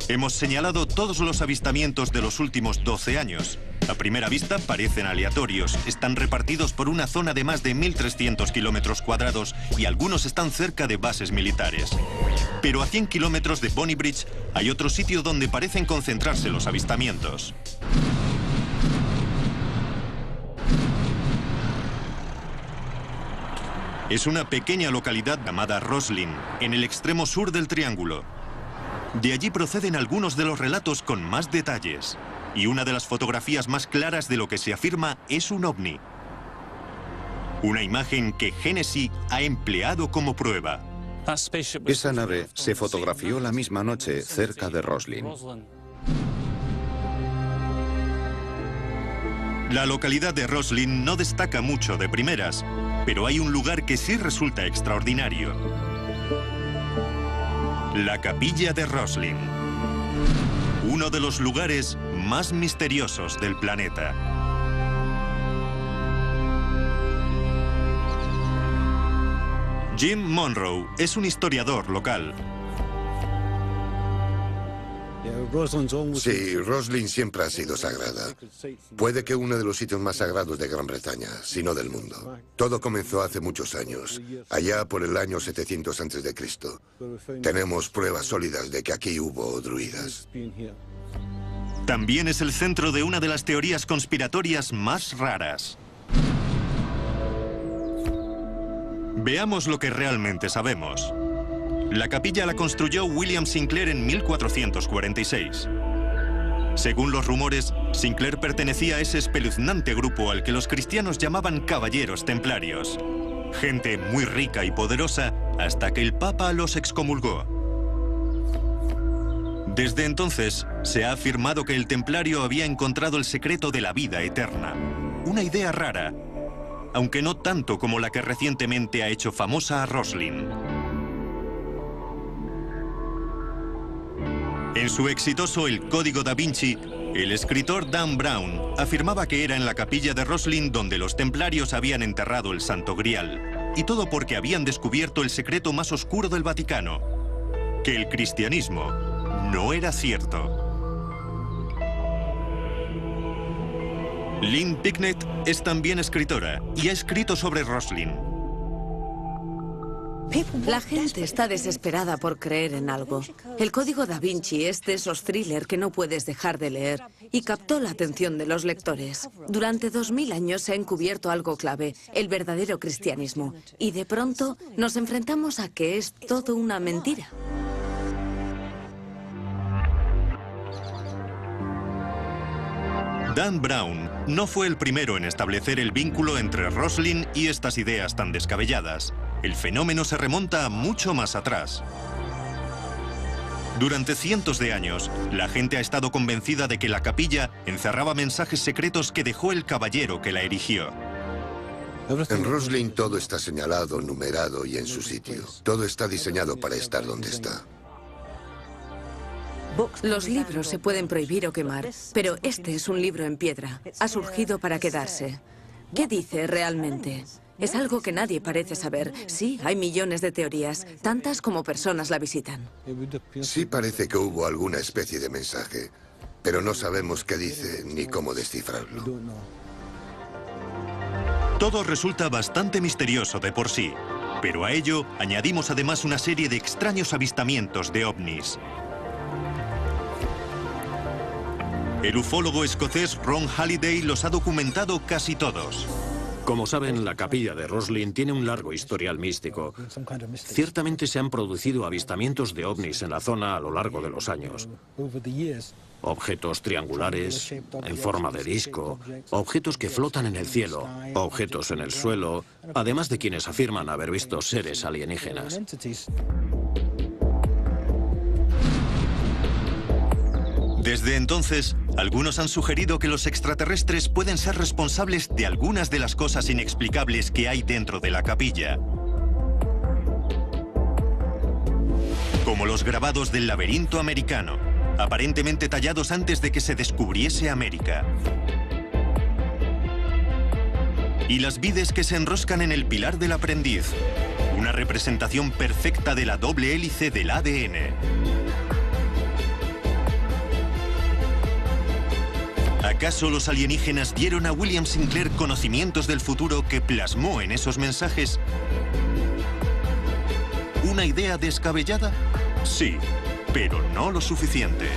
S2: Hemos señalado todos los avistamientos de los últimos 12 años. A primera vista parecen aleatorios, están repartidos por una zona de más de 1.300 kilómetros cuadrados y algunos están cerca de bases militares. Pero a 100 kilómetros de Bonnie Bridge hay otro sitio donde parecen concentrarse los avistamientos. Es una pequeña localidad llamada Roslin, en el extremo sur del triángulo. De allí proceden algunos de los relatos con más detalles. Y una de las fotografías más claras de lo que se afirma es un ovni. Una imagen que Hennessy ha empleado como prueba.
S6: Esa nave se fotografió la misma noche cerca de Roslin.
S2: La localidad de Roslin no destaca mucho de primeras, pero hay un lugar que sí resulta extraordinario. La capilla de Roslin. Uno de los lugares más misteriosos del planeta. Jim Monroe es un historiador local.
S10: Sí, Roslin siempre ha sido sagrada. Puede que uno de los sitios más sagrados de Gran Bretaña, si no del mundo. Todo comenzó hace muchos años, allá por el año 700 a.C. Tenemos pruebas sólidas de que aquí hubo druidas.
S2: También es el centro de una de las teorías conspiratorias más raras. Veamos lo que realmente sabemos. La capilla la construyó William Sinclair en 1446. Según los rumores, Sinclair pertenecía a ese espeluznante grupo al que los cristianos llamaban caballeros templarios. Gente muy rica y poderosa hasta que el Papa los excomulgó. Desde entonces, se ha afirmado que el templario había encontrado el secreto de la vida eterna. Una idea rara, aunque no tanto como la que recientemente ha hecho famosa a Roslin. En su exitoso El Código da Vinci, el escritor Dan Brown afirmaba que era en la capilla de Roslin donde los templarios habían enterrado el Santo Grial, y todo porque habían descubierto el secreto más oscuro del Vaticano, que el cristianismo no era cierto. Lynn Picknett es también escritora y ha escrito sobre Roslin.
S7: La gente está desesperada por creer en algo. El Código da Vinci es de esos thrillers que no puedes dejar de leer y captó la atención de los lectores. Durante 2000 años se ha encubierto algo clave, el verdadero cristianismo. Y de pronto nos enfrentamos a que es todo una mentira.
S2: Dan Brown no fue el primero en establecer el vínculo entre Roslin y estas ideas tan descabelladas. El fenómeno se remonta mucho más atrás. Durante cientos de años, la gente ha estado convencida de que la capilla encerraba mensajes secretos que dejó el caballero que la erigió.
S10: En Roslin todo está señalado, numerado y en su sitio. Todo está diseñado para estar donde está.
S7: Los libros se pueden prohibir o quemar, pero este es un libro en piedra. Ha surgido para quedarse. ¿Qué dice realmente? Es algo que nadie parece saber. Sí, hay millones de teorías, tantas como personas la visitan.
S10: Sí parece que hubo alguna especie de mensaje, pero no sabemos qué dice ni cómo descifrarlo.
S2: Todo resulta bastante misterioso de por sí, pero a ello añadimos además una serie de extraños avistamientos de ovnis. El ufólogo escocés Ron Halliday los ha documentado casi todos.
S1: Como saben, la capilla de Roslin tiene un largo historial místico. Ciertamente se han producido avistamientos de ovnis en la zona a lo largo de los años. Objetos triangulares, en forma de disco, objetos que flotan en el cielo, objetos en el suelo, además de quienes afirman haber visto seres alienígenas.
S2: Desde entonces, algunos han sugerido que los extraterrestres pueden ser responsables de algunas de las cosas inexplicables que hay dentro de la capilla. Como los grabados del laberinto americano, aparentemente tallados antes de que se descubriese América. Y las vides que se enroscan en el pilar del aprendiz, una representación perfecta de la doble hélice del ADN. ¿Acaso los alienígenas dieron a William Sinclair conocimientos del futuro que plasmó en esos mensajes? ¿Una idea descabellada? Sí, pero no lo suficiente.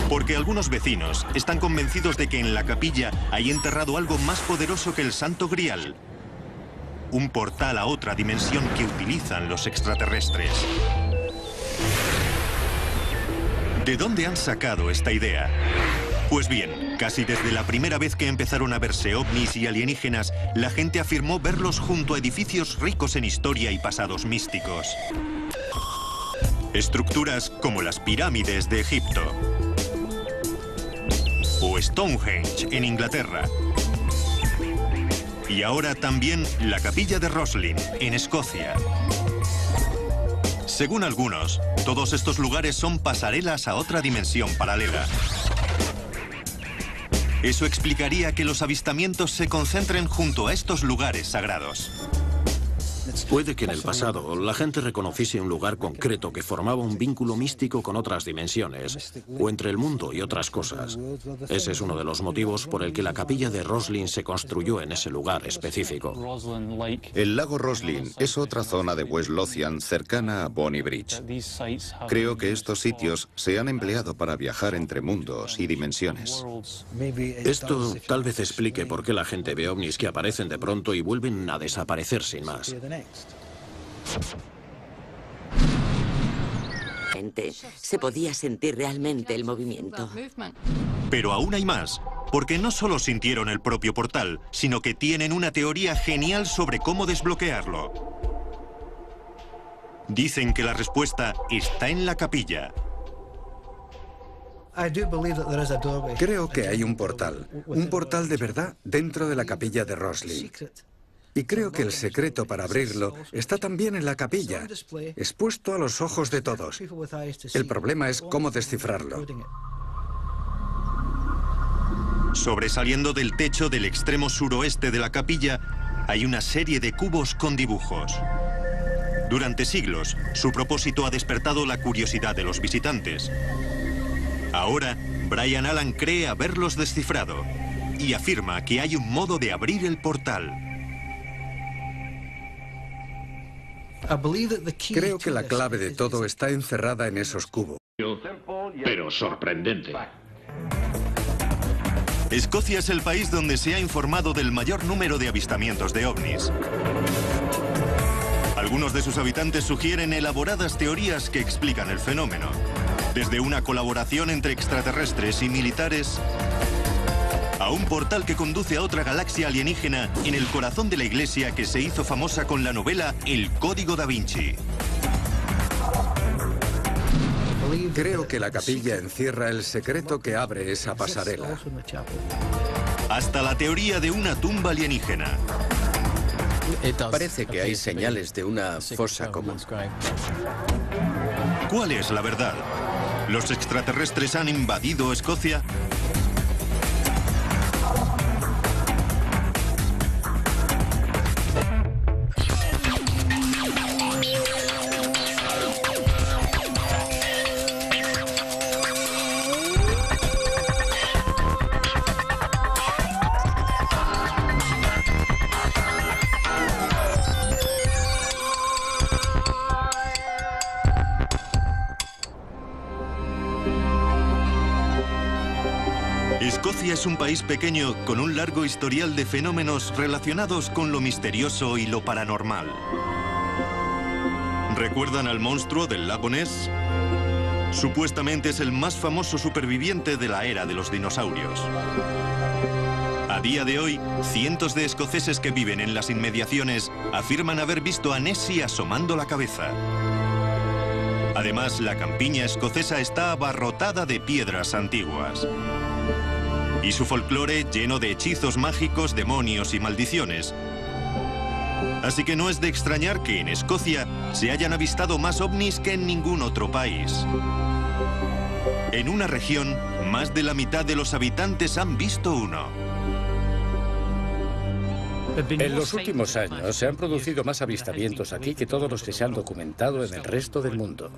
S2: Porque algunos vecinos están convencidos de que en la capilla hay enterrado algo más poderoso que el Santo Grial. Un portal a otra dimensión que utilizan los extraterrestres. ¿De dónde han sacado esta idea? Pues bien, casi desde la primera vez que empezaron a verse ovnis y alienígenas, la gente afirmó verlos junto a edificios ricos en historia y pasados místicos. Estructuras como las pirámides de Egipto. O Stonehenge en Inglaterra. Y ahora también la capilla de Roslin, en Escocia. Según algunos, todos estos lugares son pasarelas a otra dimensión paralela. Eso explicaría que los avistamientos se concentren junto a estos lugares sagrados.
S1: Puede que en el pasado la gente reconociese un lugar concreto que formaba un vínculo místico con otras dimensiones, o entre el mundo y otras cosas. Ese es uno de los motivos por el que la capilla de Roslin se construyó en ese lugar específico.
S6: El lago Roslin es otra zona de West Lothian cercana a Bonnie Bridge. Creo que estos sitios se han empleado para viajar entre mundos y dimensiones.
S1: Esto tal vez explique por qué la gente ve ovnis que aparecen de pronto y vuelven a desaparecer sin más.
S11: Se podía sentir realmente el movimiento.
S2: Pero aún hay más, porque no solo sintieron el propio portal, sino que tienen una teoría genial sobre cómo desbloquearlo. Dicen que la respuesta está en la capilla.
S3: Creo que hay un portal de verdad dentro de la capilla de Roslin. Y creo que el secreto para abrirlo está también en la capilla, expuesto a los ojos de todos. El problema es cómo descifrarlo.
S2: Sobresaliendo del techo del extremo suroeste de la capilla, hay una serie de cubos con dibujos. Durante siglos, su propósito ha despertado la curiosidad de los visitantes. Ahora, Brian Allen cree haberlos descifrado y afirma que hay un modo de abrir el portal.
S3: Creo que la clave de todo está encerrada en esos cubos.
S13: Pero sorprendente.
S2: Escocia es el país donde se ha informado del mayor número de avistamientos de ovnis. Algunos de sus habitantes sugieren elaboradas teorías que explican el fenómeno. Desde una colaboración entre extraterrestres y militares, a un portal que conduce a otra galaxia alienígena en el corazón de la iglesia que se hizo famosa con la novela El Código Da Vinci.
S3: Creo que la capilla encierra el secreto que abre esa pasarela.
S2: Hasta la teoría de una tumba alienígena.
S14: Parece que hay señales de una fosa común.
S2: ¿Cuál es la verdad? ¿Los extraterrestres han invadido Escocia? Escocia es un país pequeño con un largo historial de fenómenos relacionados con lo misterioso y lo paranormal. ¿Recuerdan al monstruo del lago Ness? Supuestamente es el más famoso superviviente de la era de los dinosaurios. A día de hoy, cientos de escoceses que viven en las inmediaciones afirman haber visto a Nessie asomando la cabeza. Además, la campiña escocesa está abarrotada de piedras antiguas. Y su folclore lleno de hechizos mágicos, demonios y maldiciones. Así que no es de extrañar que en Escocia se hayan avistado más ovnis que en ningún otro país. En una región, más de la mitad de los habitantes han visto uno.
S5: En los últimos años se han producido más avistamientos aquí que todos los que se han documentado en el resto del mundo.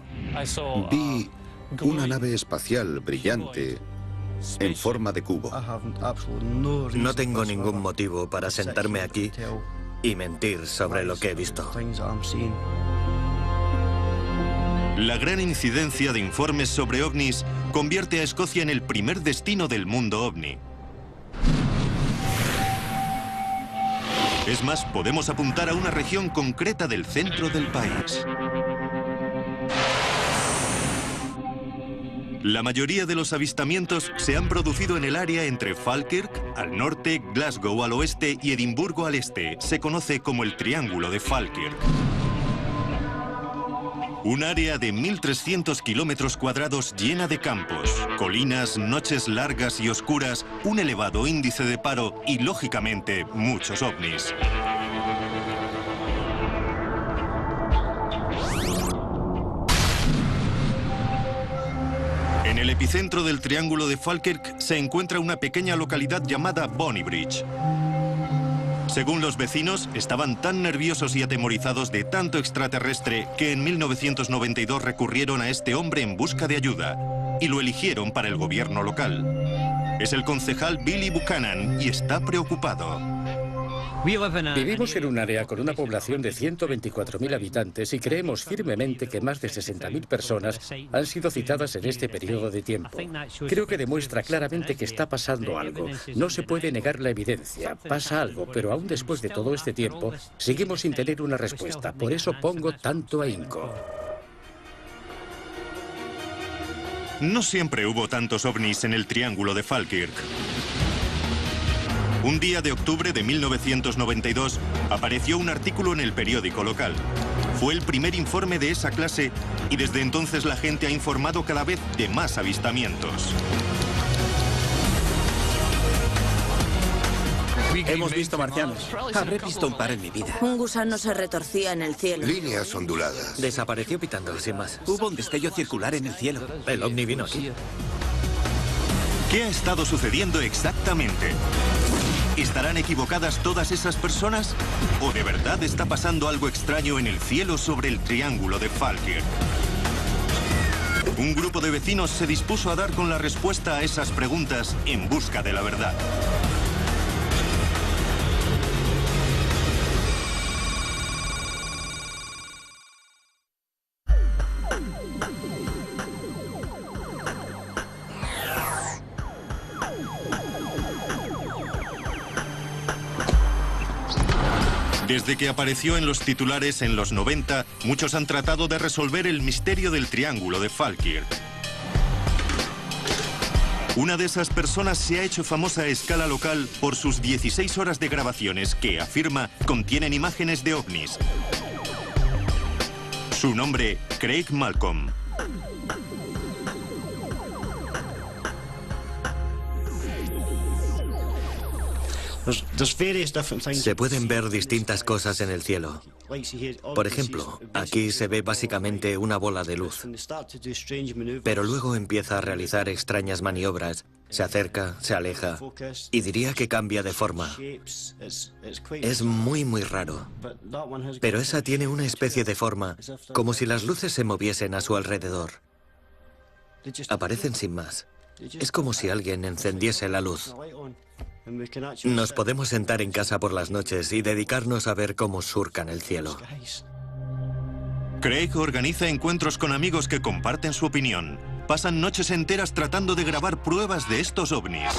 S6: Vi una nave espacial brillante en forma de cubo.
S4: No tengo ningún motivo para sentarme aquí y mentir sobre lo que he visto.
S2: La gran incidencia de informes sobre ovnis convierte a Escocia en el primer destino del mundo ovni. Es más, podemos apuntar a una región concreta del centro del país. La mayoría de los avistamientos se han producido en el área entre Falkirk, al norte, Glasgow al oeste y Edimburgo al este. Se conoce como el Triángulo de Falkirk. Un área de 1.300 kilómetros cuadrados llena de campos, colinas, noches largas y oscuras, un elevado índice de paro y, lógicamente, muchos ovnis. En el epicentro del Triángulo de Falkirk se encuentra una pequeña localidad llamada Bonnybridge. Según los vecinos, estaban tan nerviosos y atemorizados de tanto extraterrestre que en 1992 recurrieron a este hombre en busca de ayuda y lo eligieron para el gobierno local. Es el concejal Billy Buchanan y está preocupado.
S5: Vivimos en un área con una población de 124.000 habitantes y creemos firmemente que más de 60.000 personas han sido citadas en este periodo de tiempo. Creo que demuestra claramente que está pasando algo. No se puede negar la evidencia. Pasa algo, pero aún después de todo este tiempo, seguimos sin tener una respuesta. Por eso pongo tanto ahínco.
S2: No siempre hubo tantos ovnis en el Triángulo de Falkirk. Un día de octubre de 1992 apareció un artículo en el periódico local. Fue el primer informe de esa clase y desde entonces la gente ha informado cada vez de más avistamientos.
S12: Hemos visto marcianos. Habré visto un par en mi vida.
S7: Un gusano se retorcía en el cielo.
S10: Líneas onduladas.
S4: Desapareció pitando, sin más.
S12: Hubo un destello circular en el cielo.
S4: El ovni vino aquí.
S2: ¿Qué ha estado sucediendo exactamente? ¿Estarán equivocadas todas esas personas? ¿O de verdad está pasando algo extraño en el cielo sobre el Triángulo de Falkirk? Un grupo de vecinos se dispuso a dar con la respuesta a esas preguntas en busca de la verdad. Desde que apareció en los titulares en los 90, muchos han tratado de resolver el misterio del Triángulo de Falkirk. Una de esas personas se ha hecho famosa a escala local por sus 16 horas de grabaciones que, afirma, contienen imágenes de ovnis. Su nombre, Craig Malcolm.
S4: Se pueden ver distintas cosas en el cielo. Por ejemplo, aquí se ve básicamente una bola de luz, pero luego empieza a realizar extrañas maniobras, se acerca, se aleja, y diría que cambia de forma. Es muy raro, pero esa tiene una especie de forma, como si las luces se moviesen a su alrededor. Aparecen sin más. Es como si alguien encendiese la luz. Nos podemos sentar en casa por las noches y dedicarnos a ver cómo surcan el cielo.
S2: Craig organiza encuentros con amigos que comparten su opinión. Pasan noches enteras tratando de grabar pruebas de estos ovnis.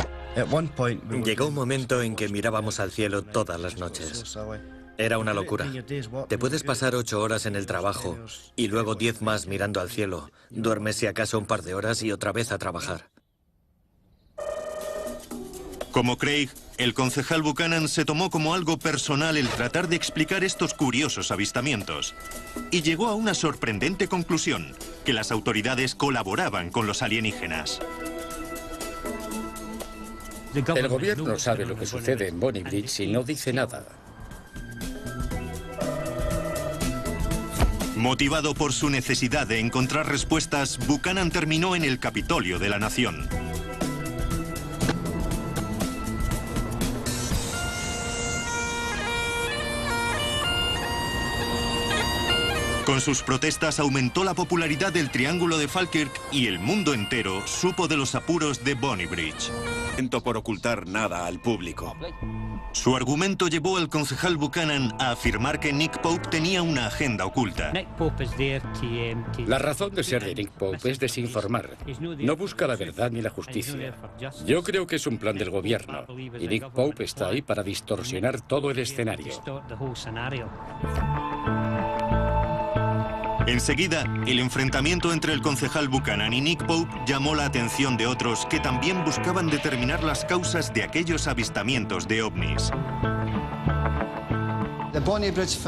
S4: Llegó un momento en que mirábamos al cielo todas las noches. Era una locura. Te puedes pasar 8 horas en el trabajo y luego 10 más mirando al cielo. Duermes si acaso un par de horas y otra vez a trabajar.
S2: Como Craig, el concejal Buchanan se tomó como algo personal el tratar de explicar estos curiosos avistamientos. Y llegó a una sorprendente conclusión, que las autoridades colaboraban con los alienígenas.
S5: El gobierno sabe lo que sucede en Bonnie Bridge y no dice nada.
S2: Motivado por su necesidad de encontrar respuestas, Buchanan terminó en el Capitolio de la Nación. Con sus protestas aumentó la popularidad del Triángulo de Falkirk y el mundo entero supo de los apuros de Bonnie Bridge.
S8: Por ocultar nada al público.
S2: Su argumento llevó al concejal Buchanan a afirmar que Nick Pope tenía una agenda oculta.
S5: La razón de ser de Nick Pope es desinformar. No busca la verdad ni la justicia. Yo creo que es un plan del gobierno y Nick Pope está ahí para distorsionar todo el escenario.
S2: Enseguida, el enfrentamiento entre el concejal Buchanan y Nick Pope llamó la atención de otros que también buscaban determinar las causas de aquellos avistamientos de ovnis.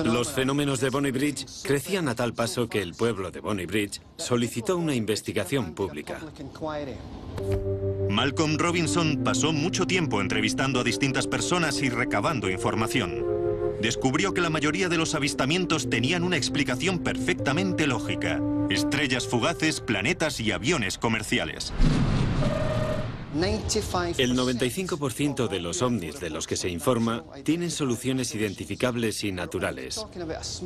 S9: Los fenómenos de Bonnie Bridge crecían a tal paso que el pueblo de Bonnie Bridge solicitó una investigación pública.
S2: Malcolm Robinson pasó mucho tiempo entrevistando a distintas personas y recabando información. Descubrió que la mayoría de los avistamientos tenían una explicación perfectamente lógica. Estrellas fugaces, planetas y aviones comerciales.
S9: El 95% de los ovnis de los que se informa tienen soluciones identificables y naturales.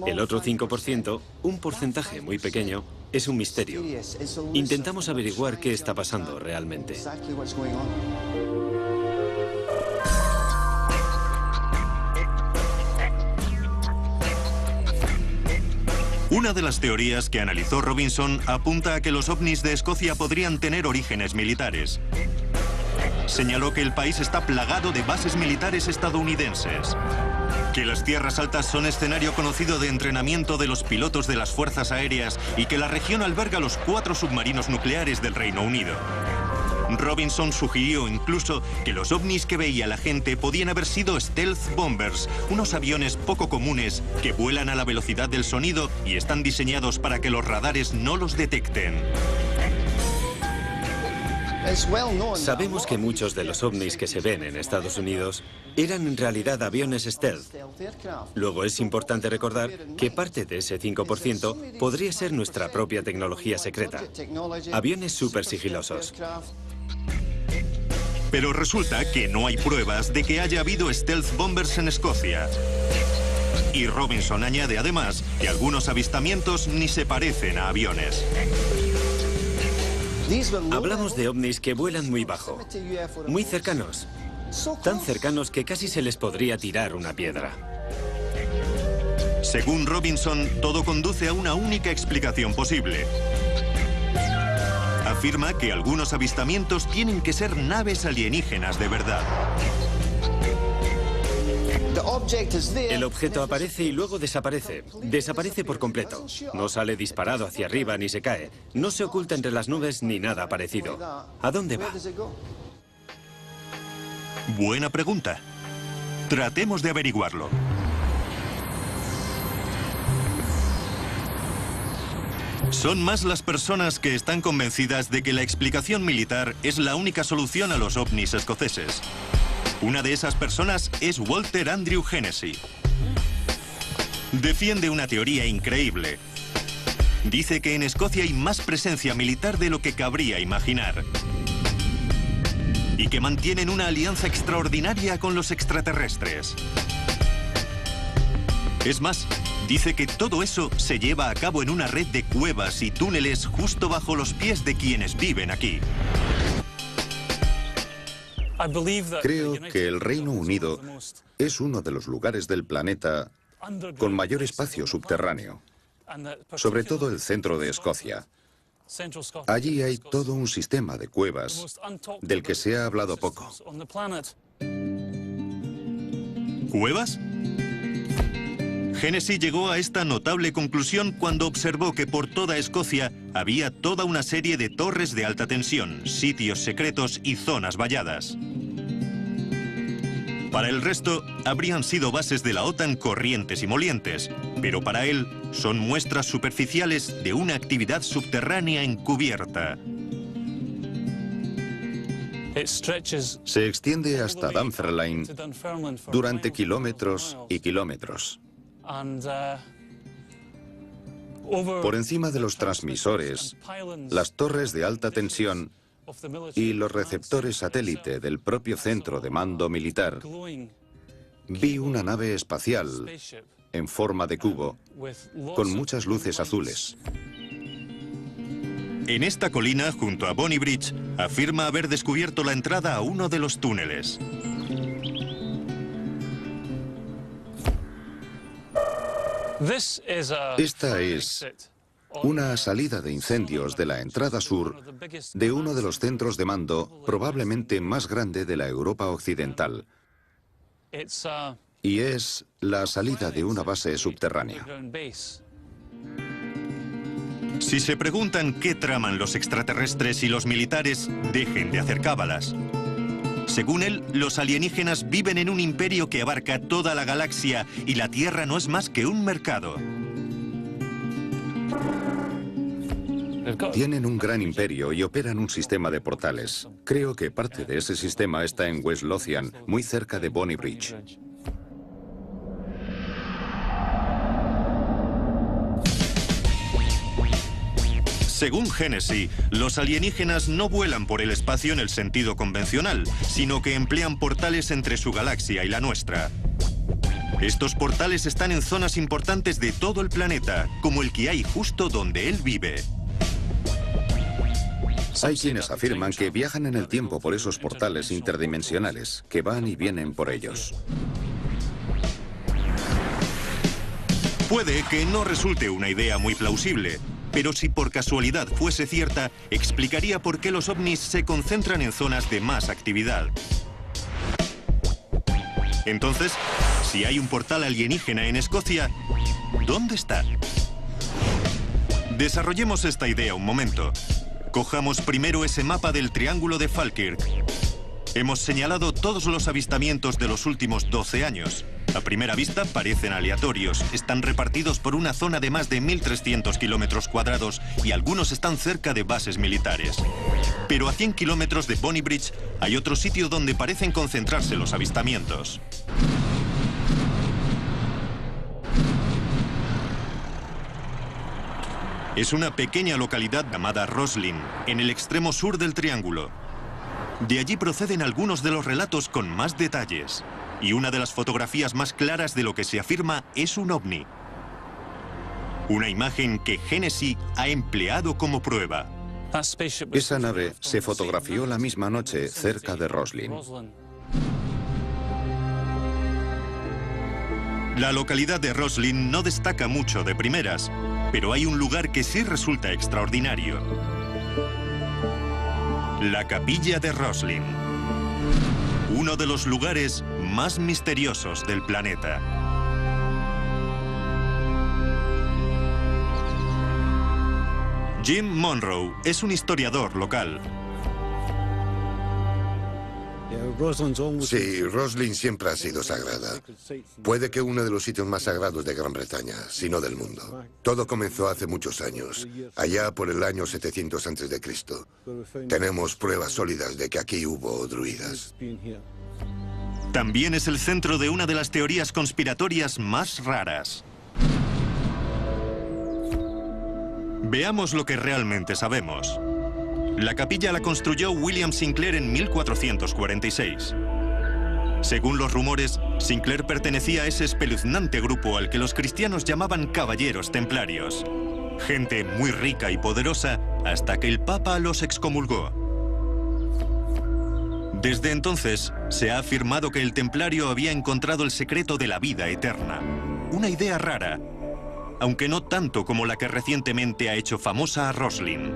S9: El otro 5%, un porcentaje muy pequeño, es un misterio. Intentamos averiguar qué está pasando realmente.
S2: Una de las teorías que analizó Robinson apunta a que los ovnis de Escocia podrían tener orígenes militares. Señaló que el país está plagado de bases militares estadounidenses, que las tierras altas son escenario conocido de entrenamiento de los pilotos de las fuerzas aéreas y que la región alberga los 4 submarinos nucleares del Reino Unido. Robinson sugirió incluso que los ovnis que veía la gente podían haber sido stealth bombers, unos aviones poco comunes que vuelan a la velocidad del sonido y están diseñados para que los radares no los detecten.
S9: Sabemos que muchos de los ovnis que se ven en Estados Unidos eran en realidad aviones stealth. Luego es importante recordar que parte de ese 5% podría ser nuestra propia tecnología secreta. Aviones súper sigilosos.
S2: Pero resulta que no hay pruebas de que haya habido stealth bombers en Escocia. Y Robinson añade además que algunos avistamientos ni se parecen a aviones.
S9: Hablamos de ovnis que vuelan muy bajo, muy cercanos, tan cercanos que casi se les podría tirar una piedra.
S2: Según Robinson, todo conduce a una única explicación posible. Afirma que algunos avistamientos tienen que ser naves alienígenas de verdad.
S9: El objeto aparece y luego desaparece. Desaparece por completo. No sale disparado hacia arriba ni se cae. No se oculta entre las nubes ni nada parecido. ¿A dónde va?
S2: Buena pregunta. Tratemos de averiguarlo. Son más las personas que están convencidas de que la explicación militar es la única solución a los ovnis escoceses. Una de esas personas es Walter Andrew Hennessy. Defiende una teoría increíble. Dice que en Escocia hay más presencia militar de lo que cabría imaginar. Y que mantienen una alianza extraordinaria con los extraterrestres. Es más, dice que todo eso se lleva a cabo en una red de cuevas y túneles justo bajo los pies de quienes viven aquí.
S6: Creo que el Reino Unido es uno de los lugares del planeta con mayor espacio subterráneo, sobre todo el centro de Escocia. Allí hay todo un sistema de cuevas del que se ha hablado poco.
S2: ¿Cuevas? Hennessy llegó a esta notable conclusión cuando observó que por toda Escocia había toda una serie de torres de alta tensión, sitios secretos y zonas valladas. Para el resto, habrían sido bases de la OTAN corrientes y molientes, pero para él son muestras superficiales de una actividad subterránea encubierta.
S6: Se extiende hasta Dunfermline durante kilómetros y kilómetros. Por encima de los transmisores, las torres de alta tensión y los receptores satélite del propio centro de mando militar, vi una nave espacial en forma de cubo con muchas luces azules.
S2: En esta colina, junto a Bonnie Bridge, afirma haber descubierto la entrada a uno de los túneles.
S6: Esta es una salida de incendios de la entrada sur de uno de los centros de mando probablemente más grande de la Europa occidental. Y es la salida de una base subterránea.
S2: Si se preguntan qué traman los extraterrestres y los militares, dejen de hacer cábalas. Según él, los alienígenas viven en un imperio que abarca toda la galaxia y la Tierra no es más que un mercado.
S6: Tienen un gran imperio y operan un sistema de portales. Creo que parte de ese sistema está en West Lothian, muy cerca de Bonnie Bridge.
S2: Según Hennessy, los alienígenas no vuelan por el espacio en el sentido convencional, sino que emplean portales entre su galaxia y la nuestra. Estos portales están en zonas importantes de todo el planeta, como el que hay justo donde él vive.
S6: Hay quienes afirman que viajan en el tiempo por esos portales interdimensionales, que van y vienen por ellos.
S2: Puede que no resulte una idea muy plausible, pero si por casualidad fuese cierta, explicaría por qué los ovnis se concentran en zonas de más actividad. Entonces, si hay un portal alienígena en Escocia, ¿dónde está? Desarrollemos esta idea un momento. Cojamos primero ese mapa del Triángulo de Falkirk. Hemos señalado todos los avistamientos de los últimos 12 años. A primera vista parecen aleatorios. Están repartidos por una zona de más de 1.300 kilómetros cuadrados y algunos están cerca de bases militares. Pero a 100 kilómetros de Bonnie Bridge hay otro sitio donde parecen concentrarse los avistamientos. Es una pequeña localidad llamada Roslin, en el extremo sur del triángulo. De allí proceden algunos de los relatos con más detalles. Y una de las fotografías más claras de lo que se afirma es un ovni. Una imagen que Hennessy ha empleado como prueba.
S6: Esa nave se fotografió la misma noche cerca de Roslin.
S2: La localidad de Roslin no destaca mucho de primeras, pero hay un lugar que sí resulta extraordinario. La capilla de Roslin. Uno de los lugares más misteriosos del planeta. Jim Monroe es un historiador local.
S10: Sí, Roslin siempre ha sido sagrada. Puede que uno de los sitios más sagrados de Gran Bretaña, si no del mundo. Todo comenzó hace muchos años, allá por el año 700 a.C. Tenemos pruebas sólidas de que aquí hubo druidas.
S2: También es el centro de una de las teorías conspiratorias más raras. Veamos lo que realmente sabemos. La capilla la construyó William Sinclair en 1446. Según los rumores, Sinclair pertenecía a ese espeluznante grupo al que los cristianos llamaban caballeros templarios. Gente muy rica y poderosa hasta que el Papa los excomulgó. Desde entonces, se ha afirmado que el templario había encontrado el secreto de la vida eterna. Una idea rara, aunque no tanto como la que recientemente ha hecho famosa a Roslin.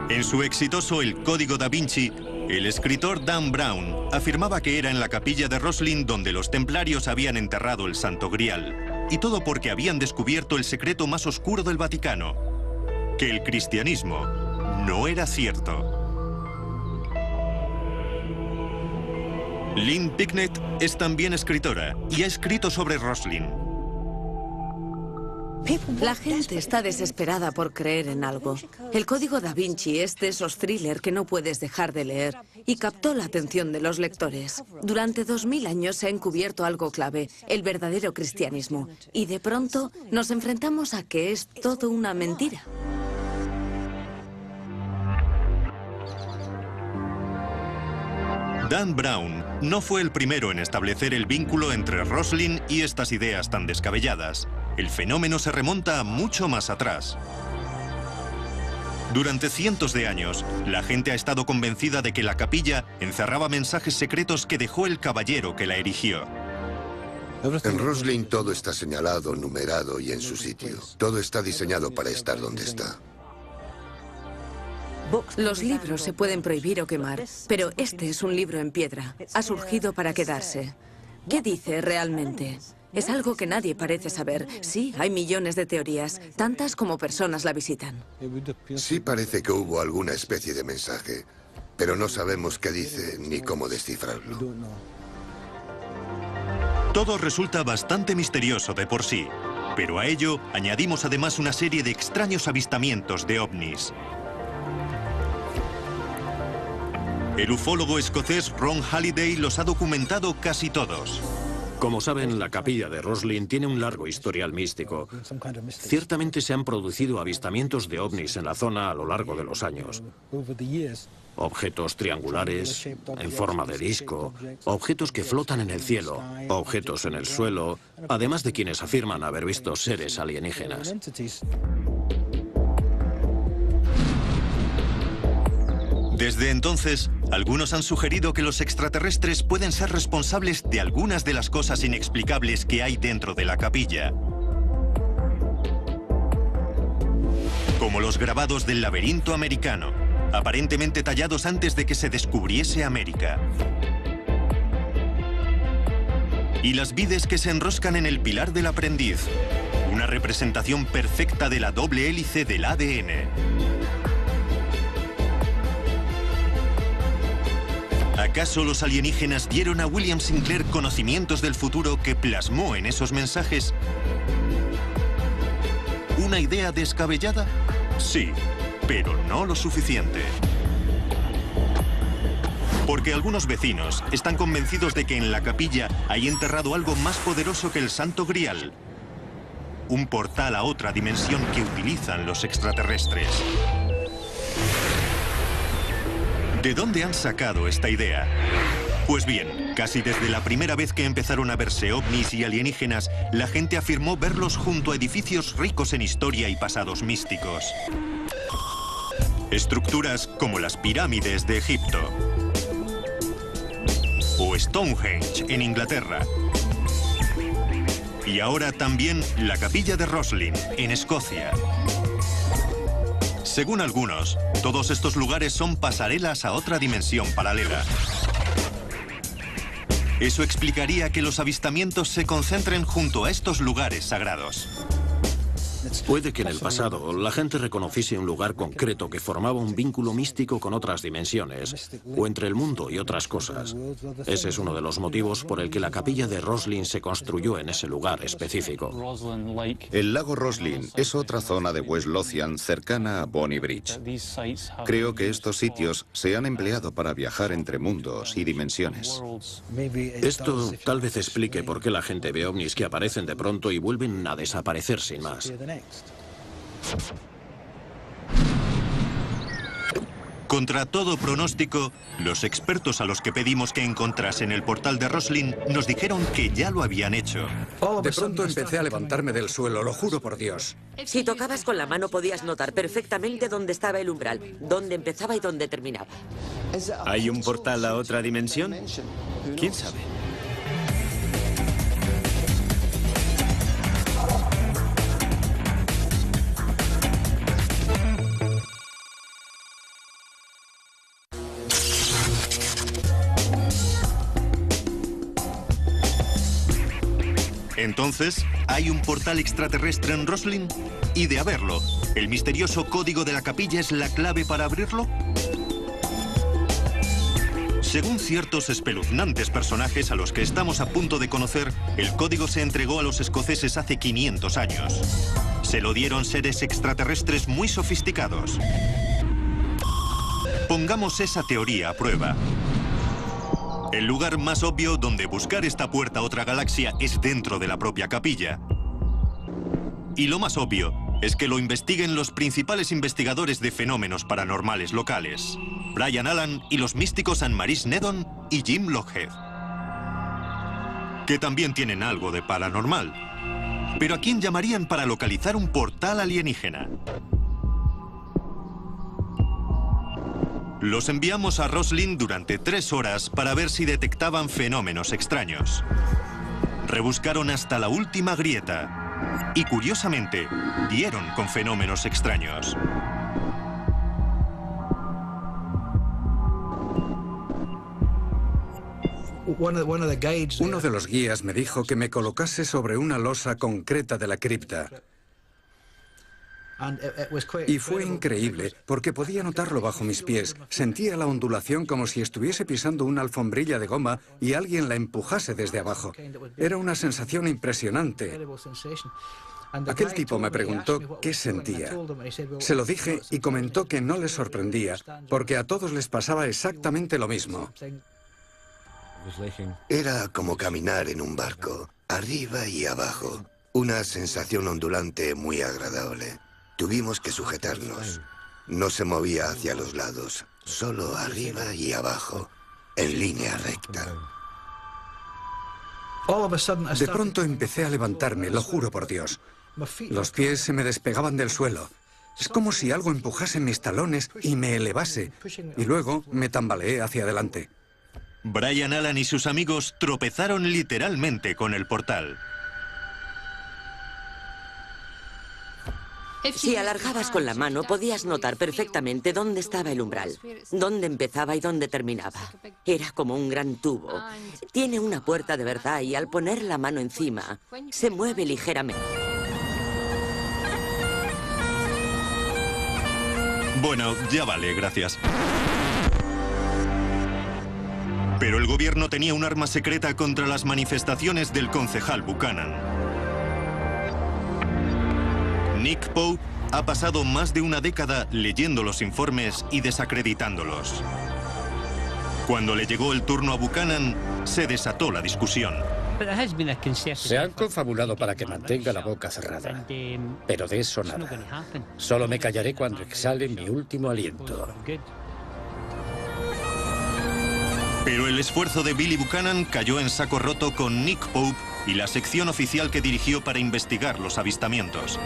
S2: En su exitoso El Código da Vinci, el escritor Dan Brown afirmaba que era en la capilla de Roslin donde los templarios habían enterrado el Santo Grial, y todo porque habían descubierto el secreto más oscuro del Vaticano, que el cristianismo no era cierto. Lynn Picknett es también escritora y ha escrito sobre Roslin.
S7: La gente está desesperada por creer en algo. El Código da Vinci es de esos thrillers que no puedes dejar de leer y captó la atención de los lectores. Durante 2000 años se ha encubierto algo clave, el verdadero cristianismo. Y de pronto nos enfrentamos a que es todo una mentira.
S2: Dan Brown no fue el primero en establecer el vínculo entre Roslin y estas ideas tan descabelladas. El fenómeno se remonta mucho más atrás. Durante cientos de años, la gente ha estado convencida de que la capilla encerraba mensajes secretos que dejó el caballero que la erigió.
S10: En Roslin todo está señalado, numerado y en su sitio. Todo está diseñado para estar donde está.
S7: Los libros se pueden prohibir o quemar, pero este es un libro en piedra. Ha surgido para quedarse. ¿Qué dice realmente? Es algo que nadie parece saber. Sí, hay millones de teorías, tantas como personas la visitan.
S10: Sí parece que hubo alguna especie de mensaje, pero no sabemos qué dice ni cómo descifrarlo.
S2: Todo resulta bastante misterioso de por sí, pero a ello añadimos además una serie de extraños avistamientos de ovnis. El ufólogo escocés Ron Halliday los ha documentado casi todos.
S1: Como saben, la capilla de Roslin tiene un largo historial místico. Ciertamente se han producido avistamientos de ovnis en la zona a lo largo de los años. Objetos triangulares, en forma de disco, objetos que flotan en el cielo, objetos en el suelo, además de quienes afirman haber visto seres alienígenas.
S2: Desde entonces, algunos han sugerido que los extraterrestres pueden ser responsables de algunas de las cosas inexplicables que hay dentro de la capilla. Como los grabados del laberinto americano, aparentemente tallados antes de que se descubriese América. Y las vides que se enroscan en el pilar del aprendiz, una representación perfecta de la doble hélice del ADN. ¿Acaso los alienígenas dieron a William Sinclair conocimientos del futuro que plasmó en esos mensajes? ¿Una idea descabellada? Sí, pero no lo suficiente. Porque algunos vecinos están convencidos de que en la capilla hay enterrado algo más poderoso que el Santo Grial. Un portal a otra dimensión que utilizan los extraterrestres. ¿De dónde han sacado esta idea? Pues bien, casi desde la primera vez que empezaron a verse ovnis y alienígenas, la gente afirmó verlos junto a edificios ricos en historia y pasados místicos. Estructuras como las pirámides de Egipto. O Stonehenge en Inglaterra. Y ahora también la capilla de Roslin, en Escocia. Según algunos, todos estos lugares son pasarelas a otra dimensión paralela. Eso explicaría que los avistamientos se concentren junto a estos lugares sagrados.
S1: Puede que en el pasado la gente reconociese un lugar concreto que formaba un vínculo místico con otras dimensiones, o entre el mundo y otras cosas. Ese es uno de los motivos por el que la capilla de Roslin se construyó en ese lugar específico.
S6: El lago Roslin es otra zona de West Lothian cercana a Bonnie Bridge. Creo que estos sitios se han empleado para viajar entre mundos y dimensiones.
S1: Esto tal vez explique por qué la gente ve ovnis que aparecen de pronto y vuelven a desaparecer sin más.
S2: Contra todo pronóstico, los expertos a los que pedimos que encontrasen el portal de Roslin nos dijeron que ya lo habían hecho.
S3: De pronto empecé a levantarme del suelo, lo juro por Dios.
S11: Si tocabas con la mano podías notar perfectamente dónde estaba el umbral, dónde empezaba y dónde terminaba.
S9: ¿Hay un portal a otra dimensión? ¿Quién sabe?
S2: Entonces, ¿hay un portal extraterrestre en Roslin? Y de haberlo, ¿el misterioso código de la capilla es la clave para abrirlo? Según ciertos espeluznantes personajes a los que estamos a punto de conocer, el código se entregó a los escoceses hace 500 años. Se lo dieron seres extraterrestres muy sofisticados. Pongamos esa teoría a prueba. El lugar más obvio donde buscar esta puerta a otra galaxia es dentro de la propia capilla. Y lo más obvio es que lo investiguen los principales investigadores de fenómenos paranormales locales, Brian Allen y los místicos Anne-Marie Neddon y Jim Lockheed, que también tienen algo de paranormal. Pero ¿a quién llamarían para localizar un portal alienígena? Los enviamos a Roslin durante 3 horas para ver si detectaban fenómenos extraños. Rebuscaron hasta la última grieta y, curiosamente, dieron con fenómenos extraños.
S3: Uno de los guías me dijo que me colocase sobre una losa concreta de la cripta. Y fue increíble, porque podía notarlo bajo mis pies. Sentía la ondulación como si estuviese pisando una alfombrilla de goma y alguien la empujase desde abajo. Era una sensación impresionante. Aquel tipo me preguntó qué sentía. Se lo dije y comentó que no les sorprendía, porque a todos les pasaba exactamente lo mismo.
S10: Era como caminar en un barco, arriba y abajo. Una sensación ondulante muy agradable. Tuvimos que sujetarnos. No se movía hacia los lados, solo arriba y abajo, en línea recta.
S3: De pronto empecé a levantarme, lo juro por Dios. Los pies se me despegaban del suelo. Es como si algo empujase mis talones y me elevase. Y luego me tambaleé hacia adelante.
S2: Brian Allen y sus amigos tropezaron literalmente con el portal.
S11: Si alargabas con la mano, podías notar perfectamente dónde estaba el umbral, dónde empezaba y dónde terminaba. Era como un gran tubo. Tiene una puerta de verdad y al poner la mano encima, se mueve ligeramente.
S2: Bueno, ya vale, gracias. Pero el gobierno tenía un arma secreta contra las manifestaciones del concejal Buchanan. Nick Pope ha pasado más de una década leyendo los informes y desacreditándolos. Cuando le llegó el turno a Buchanan, se desató la discusión.
S5: Se han confabulado para que mantenga la boca cerrada, pero de eso nada. Solo me callaré cuando exhale mi último aliento.
S2: Pero el esfuerzo de Billy Buchanan cayó en saco roto con Nick Pope y la sección oficial que dirigió para investigar los avistamientos.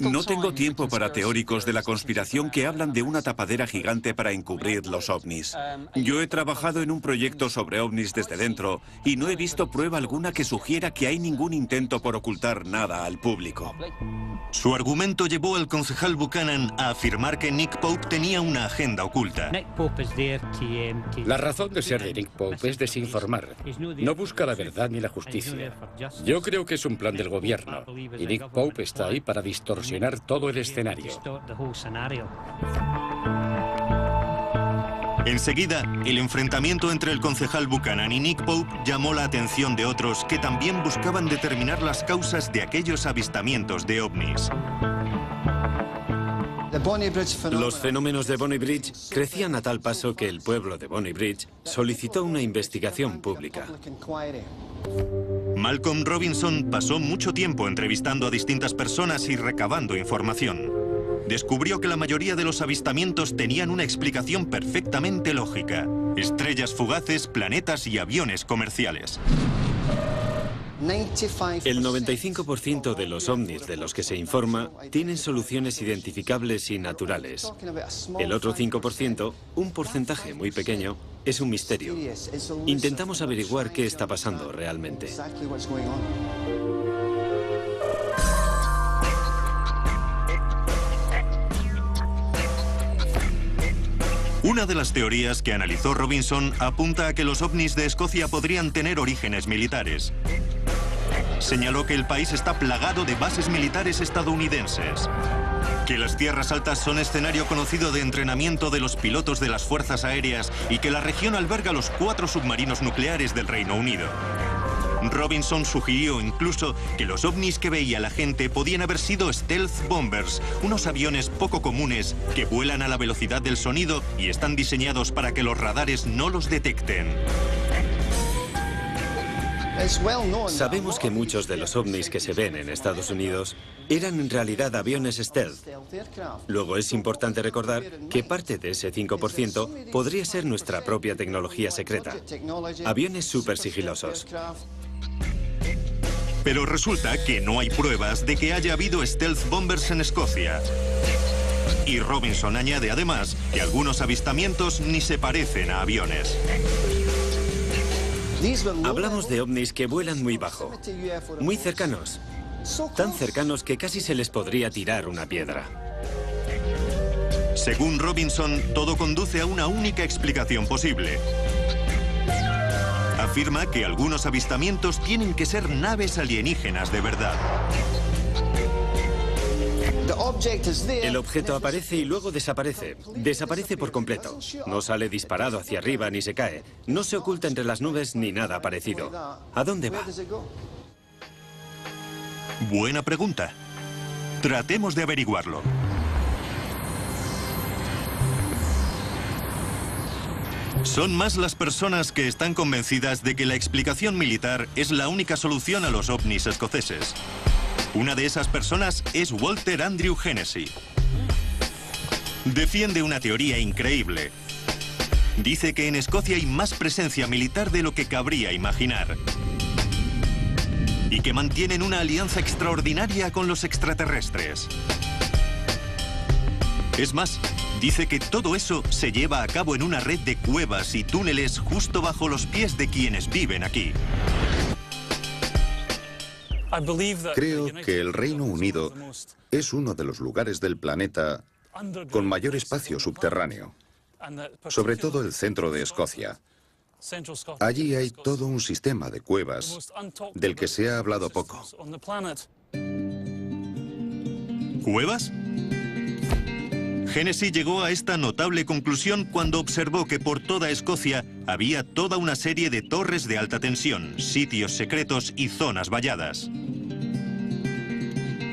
S8: No tengo tiempo para teóricos de la conspiración que hablan de una tapadera gigante para encubrir los ovnis. Yo he trabajado en un proyecto sobre ovnis desde dentro y no he visto prueba alguna que sugiera que hay ningún intento por ocultar nada al público.
S2: Su argumento llevó al concejal Buchanan a afirmar que Nick Pope tenía una agenda oculta.
S5: La razón de ser de Nick Pope es desinformar. No busca la verdad ni la justicia. Yo creo que es un plan del gobierno y Nick Pope está ahí para distorsionar todo el escenario.
S2: Enseguida, el enfrentamiento entre el concejal Buchanan y Nick Pope llamó la atención de otros que también buscaban determinar las causas de aquellos avistamientos de ovnis.
S9: Los fenómenos de Bonny Bridge crecían a tal paso que el pueblo de Bonny Bridge solicitó una investigación pública.
S2: Malcolm Robinson pasó mucho tiempo entrevistando a distintas personas y recabando información. Descubrió que la mayoría de los avistamientos tenían una explicación perfectamente lógica: estrellas fugaces, planetas y aviones comerciales.
S9: El 95% de los ovnis de los que se informa tienen soluciones identificables y naturales. El otro 5%, un porcentaje muy pequeño, es un misterio. Intentamos averiguar qué está pasando realmente.
S2: Una de las teorías que analizó Robinson apunta a que los ovnis de Escocia podrían tener orígenes militares. Señaló que el país está plagado de bases militares estadounidenses, que las tierras altas son escenario conocido de entrenamiento de los pilotos de las fuerzas aéreas y que la región alberga los 4 submarinos nucleares del Reino Unido. Robinson sugirió incluso que los ovnis que veía la gente podían haber sido stealth bombers, unos aviones poco comunes que vuelan a la velocidad del sonido y están diseñados para que los radares no los detecten.
S9: Sabemos que muchos de los ovnis que se ven en Estados Unidos eran en realidad aviones stealth. Luego es importante recordar que parte de ese 5% podría ser nuestra propia tecnología secreta. Aviones súper sigilosos.
S2: Pero resulta que no hay pruebas de que haya habido stealth bombers en Escocia. Y Robinson añade además que algunos avistamientos ni se parecen a aviones.
S9: Hablamos de ovnis que vuelan muy bajo, muy cercanos, tan cercanos que casi se les podría tirar una piedra.
S2: Según Robinson, todo conduce a una única explicación posible. Afirma que algunos avistamientos tienen que ser naves alienígenas de verdad.
S9: El objeto aparece y luego desaparece. Desaparece por completo. No sale disparado hacia arriba ni se cae. No se oculta entre las nubes ni nada parecido. ¿A dónde va?
S2: Buena pregunta. Tratemos de averiguarlo. Son más las personas que están convencidas de que la explicación militar es la única solución a los ovnis escoceses. Una de esas personas es Walter Andrew Hennessy. Defiende una teoría increíble. Dice que en Escocia hay más presencia militar de lo que cabría imaginar. Y que mantienen una alianza extraordinaria con los extraterrestres. Es más, dice que todo eso se lleva a cabo en una red de cuevas y túneles justo bajo los pies de quienes viven aquí.
S6: Creo que el Reino Unido es uno de los lugares del planeta con mayor espacio subterráneo, sobre todo el centro de Escocia. Allí hay todo un sistema de cuevas del que se ha hablado poco.
S2: ¿Cuevas? Hennessy llegó a esta notable conclusión cuando observó que por toda Escocia había toda una serie de torres de alta tensión, sitios secretos y zonas valladas.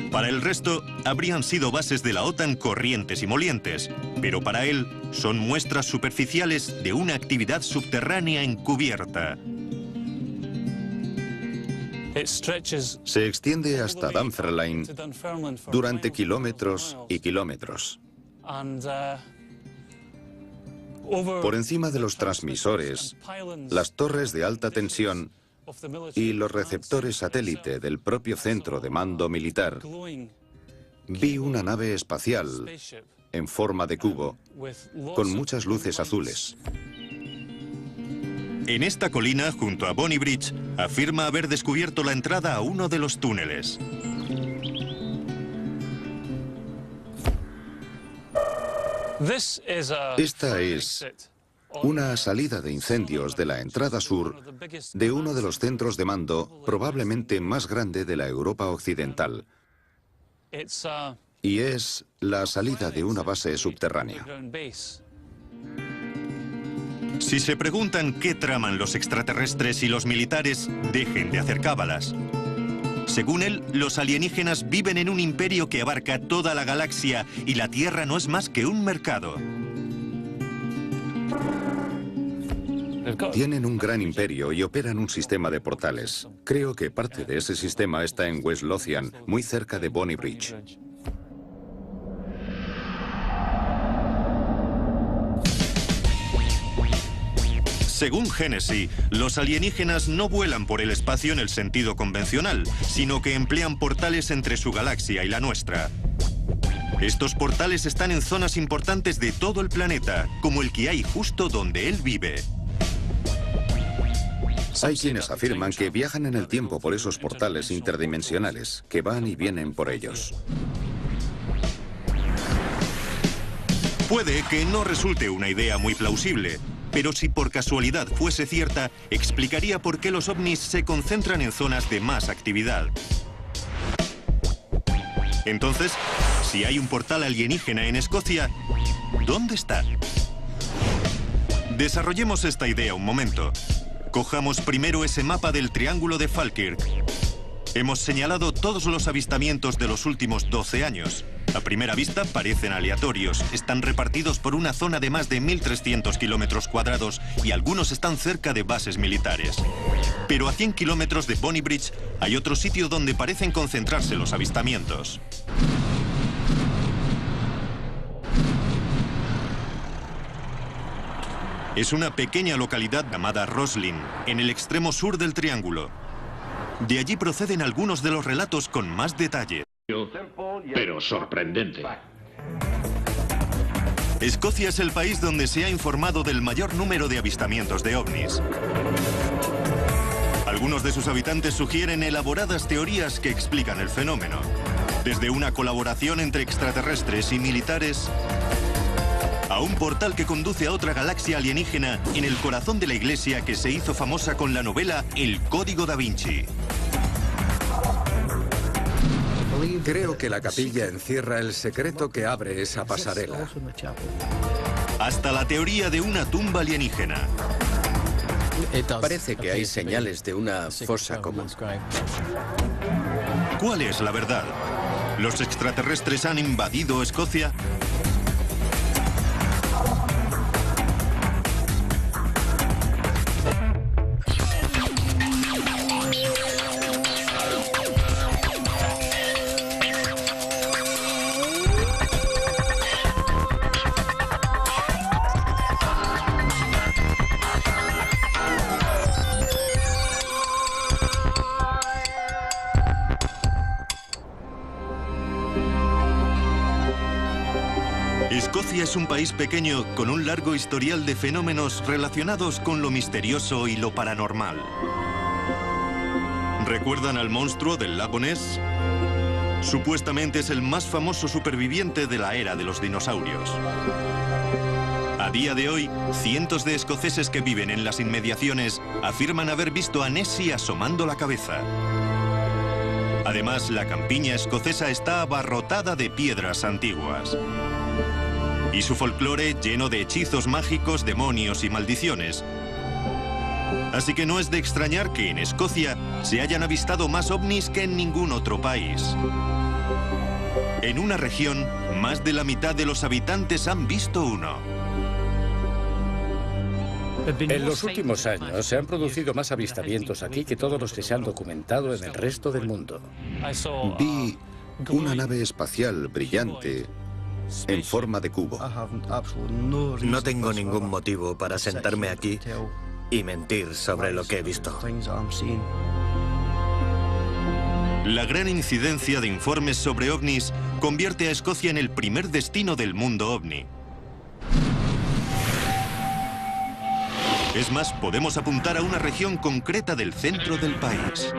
S2: Para el resto, habrían sido bases de la OTAN corrientes y molientes, pero para él son muestras superficiales de una actividad subterránea encubierta.
S6: Se extiende hasta Dunfermline durante kilómetros y kilómetros. Por encima de los transmisores, las torres de alta tensión y los receptores satélite del propio centro de mando militar Vi una nave espacial en forma de cubo, con muchas luces azules.
S2: En esta colina, junto a Bonnie Bridge, afirma haber descubierto la entrada a uno de los túneles.
S6: Esta es una salida de incendios de la entrada sur de uno de los centros de mando probablemente más grande de la Europa occidental. Y es la salida de una base subterránea.
S2: Si se preguntan qué traman los extraterrestres y los militares, dejen de hacer cábalas. Según él, los alienígenas viven en un imperio que abarca toda la galaxia y la Tierra no es más que un mercado.
S6: Tienen un gran imperio y operan un sistema de portales. Creo que parte de ese sistema está en West Lothian, muy cerca de Bonnie Bridge.
S2: Según Hennessy, los alienígenas no vuelan por el espacio en el sentido convencional, sino que emplean portales entre su galaxia y la nuestra. Estos portales están en zonas importantes de todo el planeta, como el que hay justo donde él vive.
S6: Hay quienes afirman que viajan en el tiempo por esos portales interdimensionales, que van y vienen por ellos.
S2: Puede que no resulte una idea muy plausible, pero si por casualidad fuese cierta, explicaría por qué los ovnis se concentran en zonas de más actividad. Entonces, si hay un portal alienígena en Escocia, ¿dónde está? Desarrollemos esta idea un momento. Cojamos primero ese mapa del Triángulo de Falkirk. Hemos señalado todos los avistamientos de los últimos 12 años. A primera vista parecen aleatorios. Están repartidos por una zona de más de 1.300 kilómetros cuadrados y algunos están cerca de bases militares. Pero a 100 kilómetros de Bonnie Bridge hay otro sitio donde parecen concentrarse los avistamientos. Es una pequeña localidad llamada Roslin, en el extremo sur del triángulo. De allí proceden algunos de los relatos con más detalle.
S13: Pero sorprendente.
S2: Escocia es el país donde se ha informado del mayor número de avistamientos de ovnis. Algunos de sus habitantes sugieren elaboradas teorías que explican el fenómeno. Desde una colaboración entre extraterrestres y militares, a un portal que conduce a otra galaxia alienígena en el corazón de la iglesia que se hizo famosa con la novela El Código Da Vinci.
S3: Creo que la capilla encierra el secreto que abre esa pasarela.
S2: Hasta la teoría de una tumba alienígena.
S5: Parece que hay señales de una fosa común.
S2: ¿Cuál es la verdad? ¿Los extraterrestres han invadido Escocia? Escocia es un país pequeño con un largo historial de fenómenos relacionados con lo misterioso y lo paranormal. ¿Recuerdan al monstruo del lago Ness? Supuestamente es el más famoso superviviente de la era de los dinosaurios. A día de hoy, cientos de escoceses que viven en las inmediaciones afirman haber visto a Nessie asomando la cabeza. Además, la campiña escocesa está abarrotada de piedras antiguas. Y su folclore lleno de hechizos mágicos, demonios y maldiciones. Así que no es de extrañar que en Escocia se hayan avistado más ovnis que en ningún otro país. En una región, más de la mitad de los habitantes han visto uno.
S5: En los últimos años se han producido más avistamientos aquí que todos los que se han documentado en el resto del mundo.
S6: Vi una nave espacial brillante en forma de cubo.
S4: No tengo ningún motivo para sentarme aquí y mentir sobre lo que he visto.
S2: La gran incidencia de informes sobre ovnis convierte a Escocia en el primer destino del mundo ovni. Es más, podemos apuntar a una región concreta del centro del país.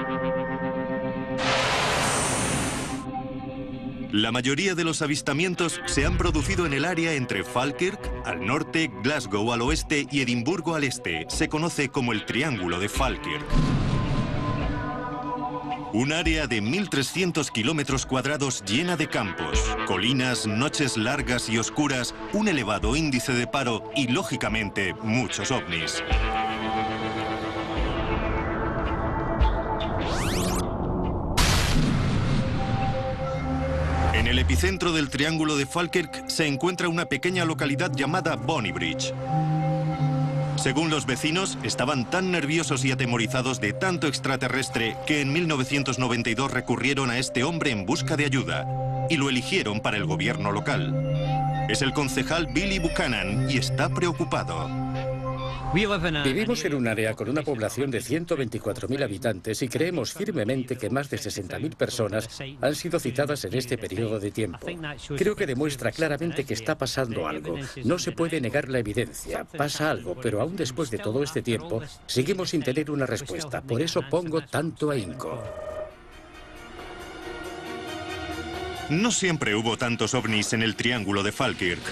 S2: La mayoría de los avistamientos se han producido en el área entre Falkirk, al norte, Glasgow al oeste y Edimburgo al este. Se conoce como el Triángulo de Falkirk. Un área de 1.300 kilómetros cuadrados llena de campos, colinas, noches largas y oscuras, un elevado índice de paro y, lógicamente, muchos ovnis. En el epicentro del Triángulo de Falkirk se encuentra una pequeña localidad llamada Bonnybridge. Según los vecinos, estaban tan nerviosos y atemorizados de tanto extraterrestre que en 1992 recurrieron a este hombre en busca de ayuda y lo eligieron para el gobierno local. Es el concejal Billy Buchanan y está preocupado.
S5: Vivimos en un área con una población de 124.000 habitantes y creemos firmemente que más de 60.000 personas han sido citadas en este periodo de tiempo. Creo que demuestra claramente que está pasando algo. No se puede negar la evidencia. Pasa algo, pero aún después de todo este tiempo, seguimos sin tener una respuesta. Por eso pongo tanto ahínco.
S2: No siempre hubo tantos ovnis en el Triángulo de Falkirk.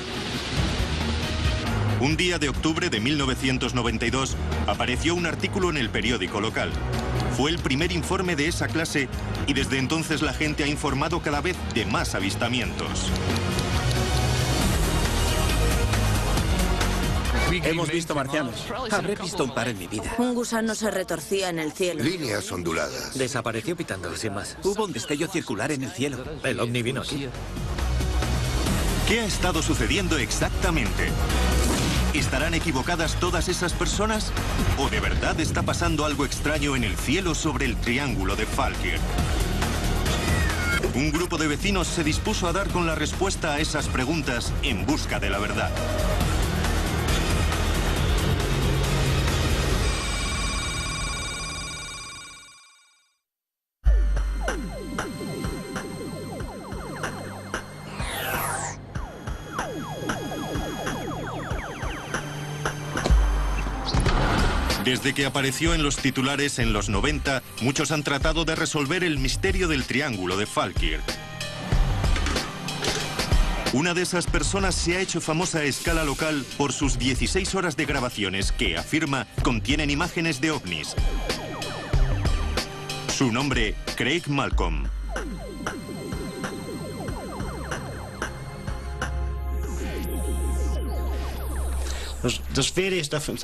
S2: Un día de octubre de 1992 apareció un artículo en el periódico local. Fue el primer informe de esa clase y desde entonces la gente ha informado cada vez de más avistamientos.
S12: Hemos visto marcianos. Habré visto un par en mi vida.
S14: Un gusano se retorcía en el cielo.
S10: Líneas onduladas.
S4: Desapareció pitando, sin más.
S12: Hubo un destello circular en el cielo.
S4: El ovni vino aquí.
S2: ¿Qué ha estado sucediendo exactamente? ¿Estarán equivocadas todas esas personas? ¿O de verdad está pasando algo extraño en el cielo sobre el Triángulo de Falkirk? Un grupo de vecinos se dispuso a dar con la respuesta a esas preguntas en busca de la verdad. Desde que apareció en los titulares en los 90, muchos han tratado de resolver el misterio del Triángulo de Falkirk. Una de esas personas se ha hecho famosa a escala local por sus 16 horas de grabaciones que, afirma, contienen imágenes de ovnis. Su nombre, Craig Malcolm.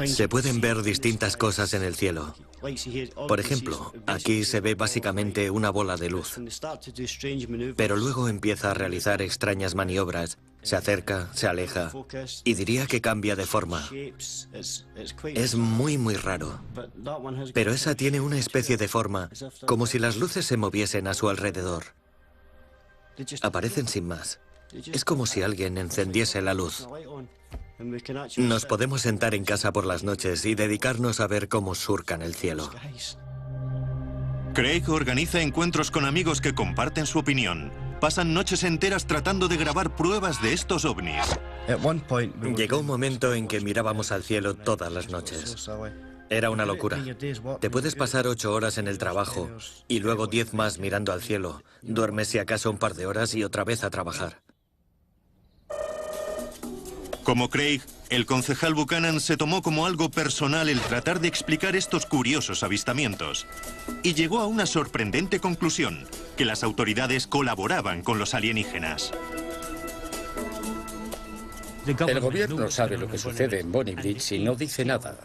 S4: Se pueden ver distintas cosas en el cielo. Por ejemplo, aquí se ve básicamente una bola de luz. Pero luego empieza a realizar extrañas maniobras. Se acerca, se aleja y diría que cambia de forma. Es muy raro. Pero esa tiene una especie de forma, como si las luces se moviesen a su alrededor. Aparecen sin más. Es como si alguien encendiese la luz. Nos podemos sentar en casa por las noches y dedicarnos a ver cómo surcan el cielo.
S2: Craig organiza encuentros con amigos que comparten su opinión. Pasan noches enteras tratando de grabar pruebas de estos ovnis.
S4: Llegó un momento en que mirábamos al cielo todas las noches. Era una locura. Te puedes pasar 8 horas en el trabajo y luego 10 más mirando al cielo. Duermes si acaso un par de horas y otra vez a trabajar.
S2: Como Craig, el concejal Buchanan se tomó como algo personal el tratar de explicar estos curiosos avistamientos. Y llegó a una sorprendente conclusión, que las autoridades colaboraban con los alienígenas.
S5: El gobierno sabe lo que sucede en Bonnybridge y no dice nada.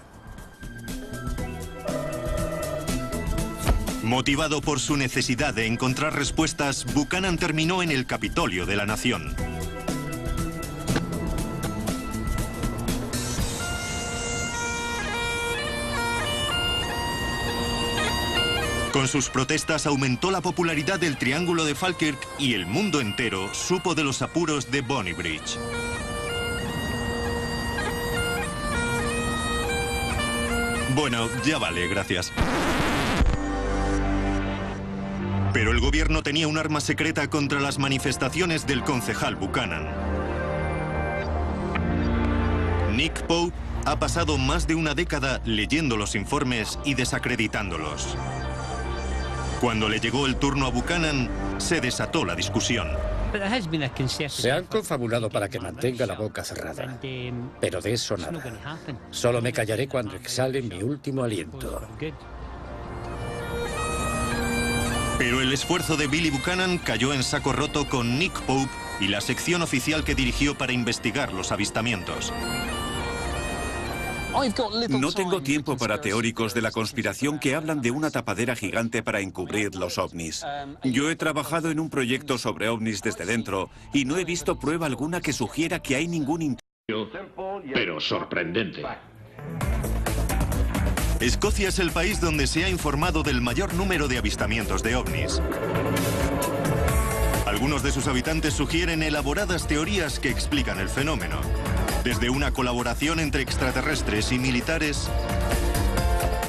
S2: Motivado por su necesidad de encontrar respuestas, Buchanan terminó en el Capitolio de la Nación. Con sus protestas aumentó la popularidad del Triángulo de Falkirk y el mundo entero supo de los apuros de Bonnybridge. Bueno, ya vale, gracias. Pero el gobierno tenía un arma secreta contra las manifestaciones del concejal Buchanan. Nick Pope ha pasado más de una década leyendo los informes y desacreditándolos. Cuando le llegó el turno a Buchanan, se desató la discusión.
S5: Se han confabulado para que mantenga la boca cerrada, pero de eso nada. Solo me callaré cuando exhale mi último aliento.
S2: Pero el esfuerzo de Billy Buchanan cayó en saco roto con Nick Pope y la sección oficial que dirigió para investigar los avistamientos.
S8: No tengo tiempo para teóricos de la conspiración que hablan de una tapadera gigante para encubrir los ovnis. Yo he trabajado en un proyecto sobre ovnis desde dentro y no he visto prueba alguna que sugiera que hay ningún intento.
S13: Pero sorprendente.
S2: Escocia es el país donde se ha informado del mayor número de avistamientos de ovnis. Algunos de sus habitantes sugieren elaboradas teorías que explican el fenómeno. Desde una colaboración entre extraterrestres y militares,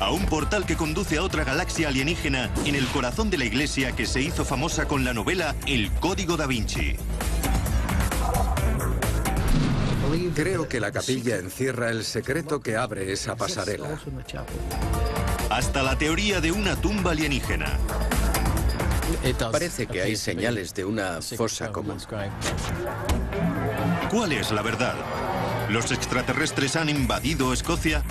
S2: a un portal que conduce a otra galaxia alienígena en el corazón de la iglesia que se hizo famosa con la novela El Código Da Vinci.
S3: Creo que la capilla encierra el secreto que abre esa pasarela.
S2: Hasta la teoría de una tumba alienígena.
S15: Parece que hay señales de una fosa común.
S2: ¿Cuál es la verdad? ¿Los extraterrestres han invadido Escocia?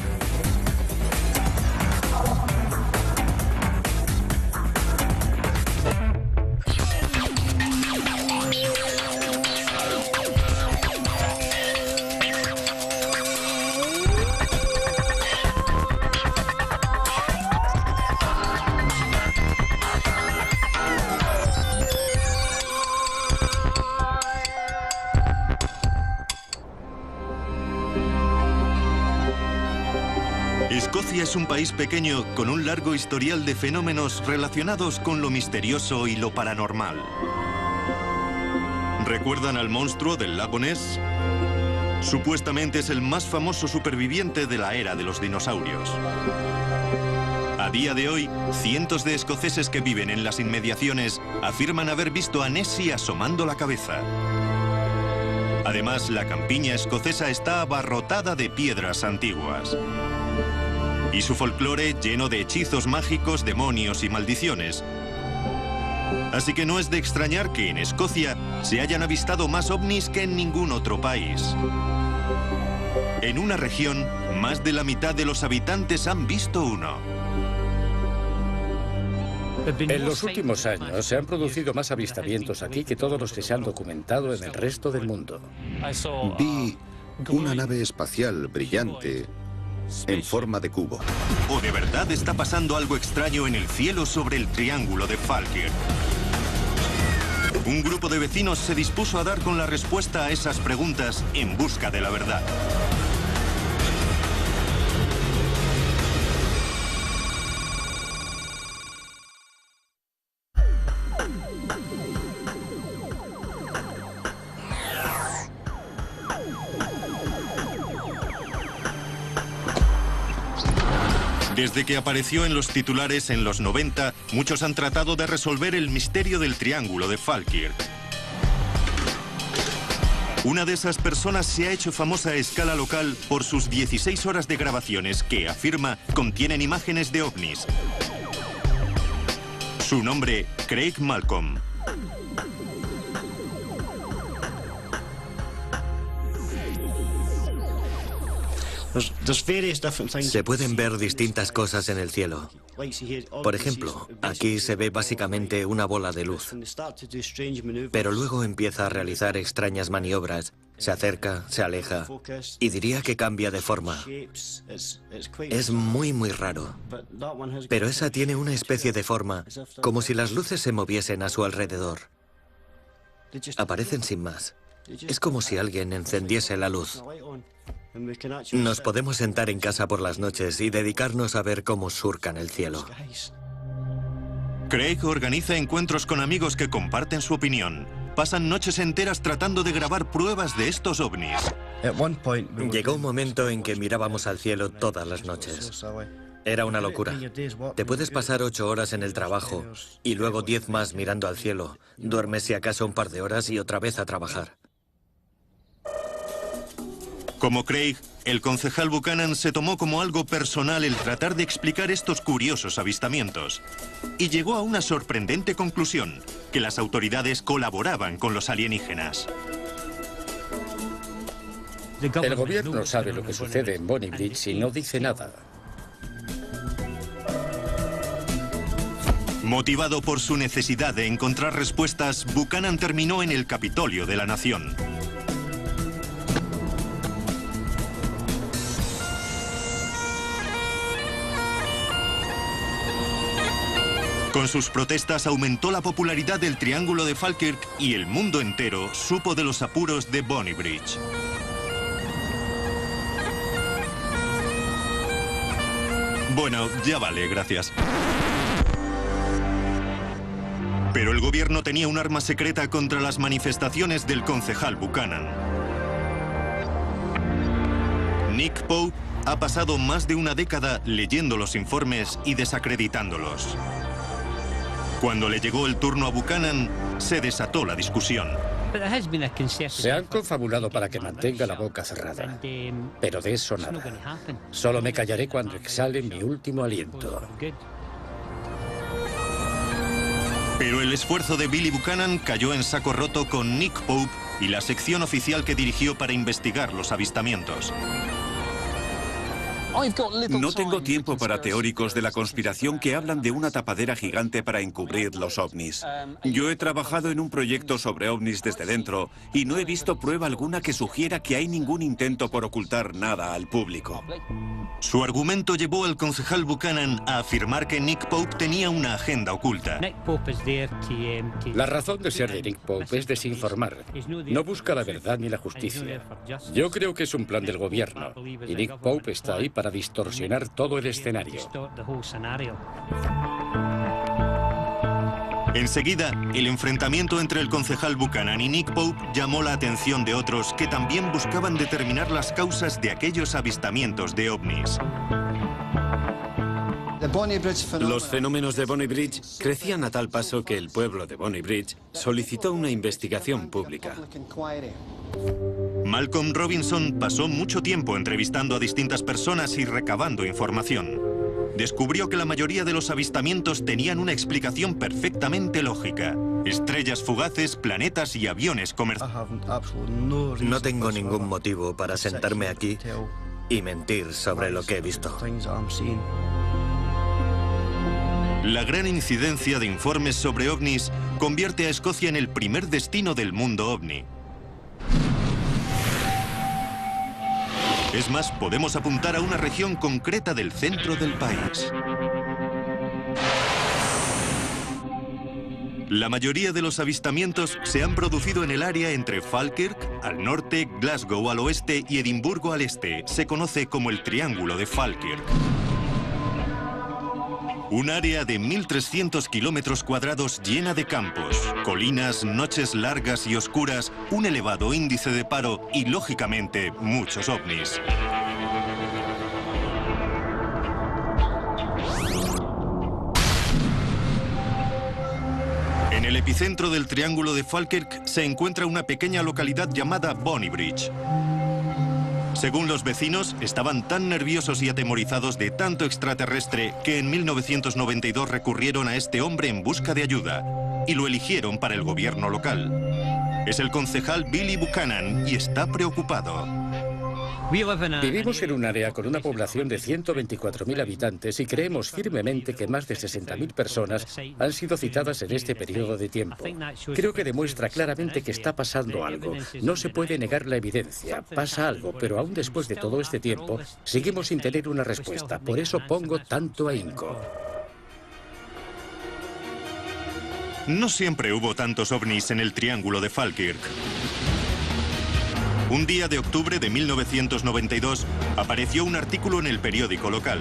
S2: Escocia es un país pequeño con un largo historial de fenómenos relacionados con lo misterioso y lo paranormal. ¿Recuerdan al monstruo del lago Ness? Supuestamente es el más famoso superviviente de la era de los dinosaurios. A día de hoy, cientos de escoceses que viven en las inmediaciones afirman haber visto a Nessie asomando la cabeza. Además, la campiña escocesa está abarrotada de piedras antiguas. Y su folclore lleno de hechizos mágicos, demonios y maldiciones. Así que no es de extrañar que en Escocia se hayan avistado más ovnis que en ningún otro país. En una región, más de la mitad de los habitantes han visto uno.
S5: En los últimos años se han producido más avistamientos aquí que todos los que se han documentado en el resto del mundo.
S6: Vi una nave espacial brillante en forma de cubo.
S2: ¿O de verdad está pasando algo extraño en el cielo sobre el Triángulo de Falkirk? Un grupo de vecinos se dispuso a dar con la respuesta a esas preguntas en busca de la verdad. Desde que apareció en los titulares en los 90, muchos han tratado de resolver el misterio del Triángulo de Falkirk. Una de esas personas se ha hecho famosa a escala local por sus 16 horas de grabaciones que, afirma, contienen imágenes de ovnis. Su nombre, Craig Malcolm.
S4: Se pueden ver distintas cosas en el cielo. Por ejemplo, aquí se ve básicamente una bola de luz. Pero luego empieza a realizar extrañas maniobras. Se acerca, se aleja y diría que cambia de forma. Es muy raro. Pero esa tiene una especie de forma, como si las luces se moviesen a su alrededor. Aparecen sin más. Es como si alguien encendiese la luz. Nos podemos sentar en casa por las noches y dedicarnos a ver cómo surcan el cielo.
S2: Craig organiza encuentros con amigos que comparten su opinión. Pasan noches enteras tratando de grabar pruebas de estos ovnis.
S4: Llegó un momento en que mirábamos al cielo todas las noches. Era una locura. Te puedes pasar 8 horas en el trabajo y luego 10 más mirando al cielo. Duermes si acaso un par de horas y otra vez a trabajar.
S2: Como Craig, el concejal Buchanan se tomó como algo personal el tratar de explicar estos curiosos avistamientos. Y llegó a una sorprendente conclusión, que las autoridades colaboraban con los alienígenas.
S5: El gobierno sabe lo que sucede en Bonnie Bridge y no dice nada.
S2: Motivado por su necesidad de encontrar respuestas, Buchanan terminó en el Capitolio de la Nación. Con sus protestas aumentó la popularidad del Triángulo de Falkirk y el mundo entero supo de los apuros de Bonnie Bridge. Bueno, ya vale, gracias. Pero el gobierno tenía un arma secreta contra las manifestaciones del concejal Buchanan. Nick Pope ha pasado más de una década leyendo los informes y desacreditándolos. Cuando le llegó el turno a Buchanan, se desató la discusión.
S5: Se han confabulado para que mantenga la boca cerrada, pero de eso nada. Solo me callaré cuando exhale mi último aliento.
S2: Pero el esfuerzo de Billy Buchanan cayó en saco roto con Nick Pope y la sección oficial que dirigió para investigar los avistamientos.
S8: No tengo tiempo para teóricos de la conspiración que hablan de una tapadera gigante para encubrir los ovnis. Yo he trabajado en un proyecto sobre ovnis desde dentro y no he visto prueba alguna que sugiera que hay ningún intento por ocultar nada al público.
S2: Su argumento llevó al concejal Buchanan a afirmar que Nick Pope tenía una agenda oculta.
S5: La razón de ser de Nick Pope es desinformar. No busca la verdad ni la justicia. Yo creo que es un plan del gobierno y Nick Pope está ahí para distorsionar todo el escenario.
S2: Enseguida, el enfrentamiento entre el concejal Buchanan y Nick Pope llamó la atención de otros que también buscaban determinar las causas de aquellos avistamientos de ovnis.
S9: Los fenómenos de Bonnie Bridge crecían a tal paso que el pueblo de Bonnie Bridge solicitó una investigación pública.
S2: Malcolm Robinson pasó mucho tiempo entrevistando a distintas personas y recabando información. Descubrió que la mayoría de los avistamientos tenían una explicación perfectamente lógica. Estrellas fugaces, planetas y aviones comerciales.
S4: No tengo ningún motivo para sentarme aquí y mentir sobre lo que he visto.
S2: La gran incidencia de informes sobre ovnis convierte a Escocia en el primer destino del mundo ovni. Es más, podemos apuntar a una región concreta del centro del país. La mayoría de los avistamientos se han producido en el área entre Falkirk, al norte, Glasgow al oeste y Edimburgo al este. Se conoce como el Triángulo de Falkirk. Un área de 1.300 kilómetros cuadrados llena de campos, colinas, noches largas y oscuras, un elevado índice de paro y, lógicamente, muchos ovnis. En el epicentro del Triángulo de Falkirk se encuentra una pequeña localidad llamada Bonnie Bridge. Según los vecinos, estaban tan nerviosos y atemorizados de tanto extraterrestre que en 1992 recurrieron a este hombre en busca de ayuda y lo eligieron para el gobierno local. Es el concejal Billy Buchanan y está preocupado.
S5: Vivimos en un área con una población de 124.000 habitantes y creemos firmemente que más de 60.000 personas han sido citadas en este periodo de tiempo. Creo que demuestra claramente que está pasando algo. No se puede negar la evidencia. Pasa algo, pero aún después de todo este tiempo, seguimos sin tener una respuesta. Por eso pongo tanto ahínco.
S2: No siempre hubo tantos ovnis en el Triángulo de Falkirk. Un día de octubre de 1992 apareció un artículo en el periódico local.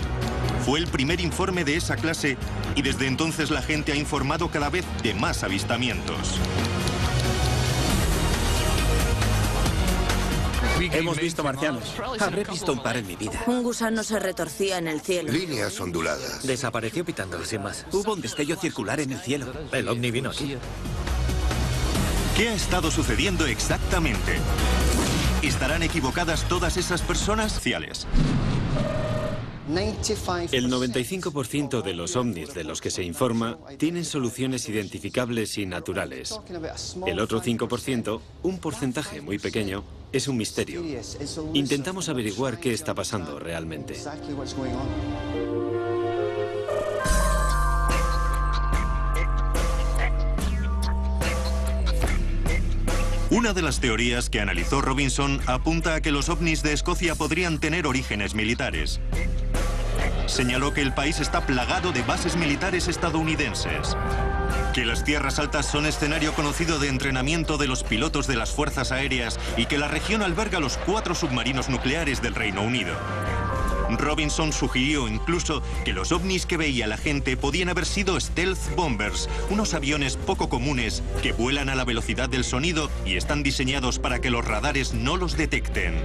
S2: Fue el primer informe de esa clase y desde entonces la gente ha informado cada vez de más avistamientos.
S12: Hemos visto marcianos. Habré visto un par en mi vida.
S14: Un gusano se retorcía en el cielo.
S10: Líneas onduladas.
S4: Desapareció pitando, sin más.
S12: Hubo un destello circular en el cielo.
S4: El ovni vino aquí.
S2: ¿Qué ha estado sucediendo exactamente? ¿Estarán equivocadas todas esas personas?
S9: El 95% de los ovnis de los que se informa tienen soluciones identificables y naturales. El otro 5%, un porcentaje muy pequeño, es un misterio. Intentamos averiguar qué está pasando realmente.
S2: Una de las teorías que analizó Robinson apunta a que los ovnis de Escocia podrían tener orígenes militares. Señaló que el país está plagado de bases militares estadounidenses, que las tierras altas son escenario conocido de entrenamiento de los pilotos de las fuerzas aéreas y que la región alberga los 4 submarinos nucleares del Reino Unido. Robinson sugirió incluso que los ovnis que veía la gente podían haber sido stealth bombers, unos aviones poco comunes que vuelan a la velocidad del sonido y están diseñados para que los radares no los detecten.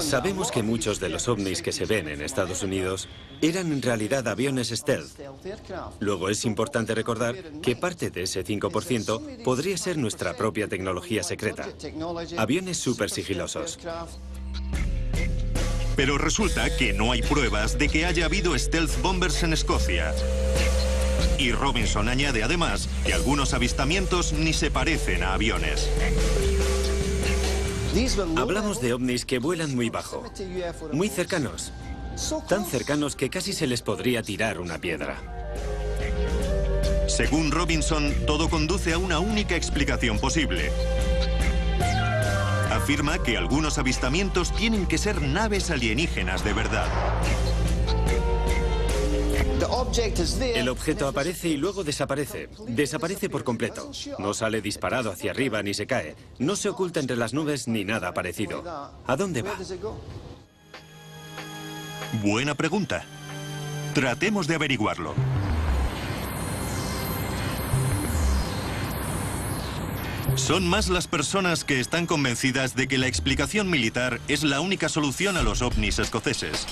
S9: Sabemos que muchos de los ovnis que se ven en Estados Unidos eran en realidad aviones stealth. Luego es importante recordar que parte de ese 5% podría ser nuestra propia tecnología secreta. Aviones súper sigilosos.
S2: Pero resulta que no hay pruebas de que haya habido stealth bombers en Escocia. Y Robinson añade además que algunos avistamientos ni se parecen a aviones.
S9: Hablamos de ovnis que vuelan muy bajo, muy cercanos, tan cercanos que casi se les podría tirar una piedra.
S2: Según Robinson, todo conduce a una única explicación posible. Afirma que algunos avistamientos tienen que ser naves alienígenas de verdad.
S9: El objeto aparece y luego desaparece. Desaparece por completo. No sale disparado hacia arriba ni se cae. No se oculta entre las nubes ni nada parecido. ¿A dónde va?
S2: Buena pregunta. Tratemos de averiguarlo. Son más las personas que están convencidas de que la explicación militar es la única solución a los ovnis escoceses.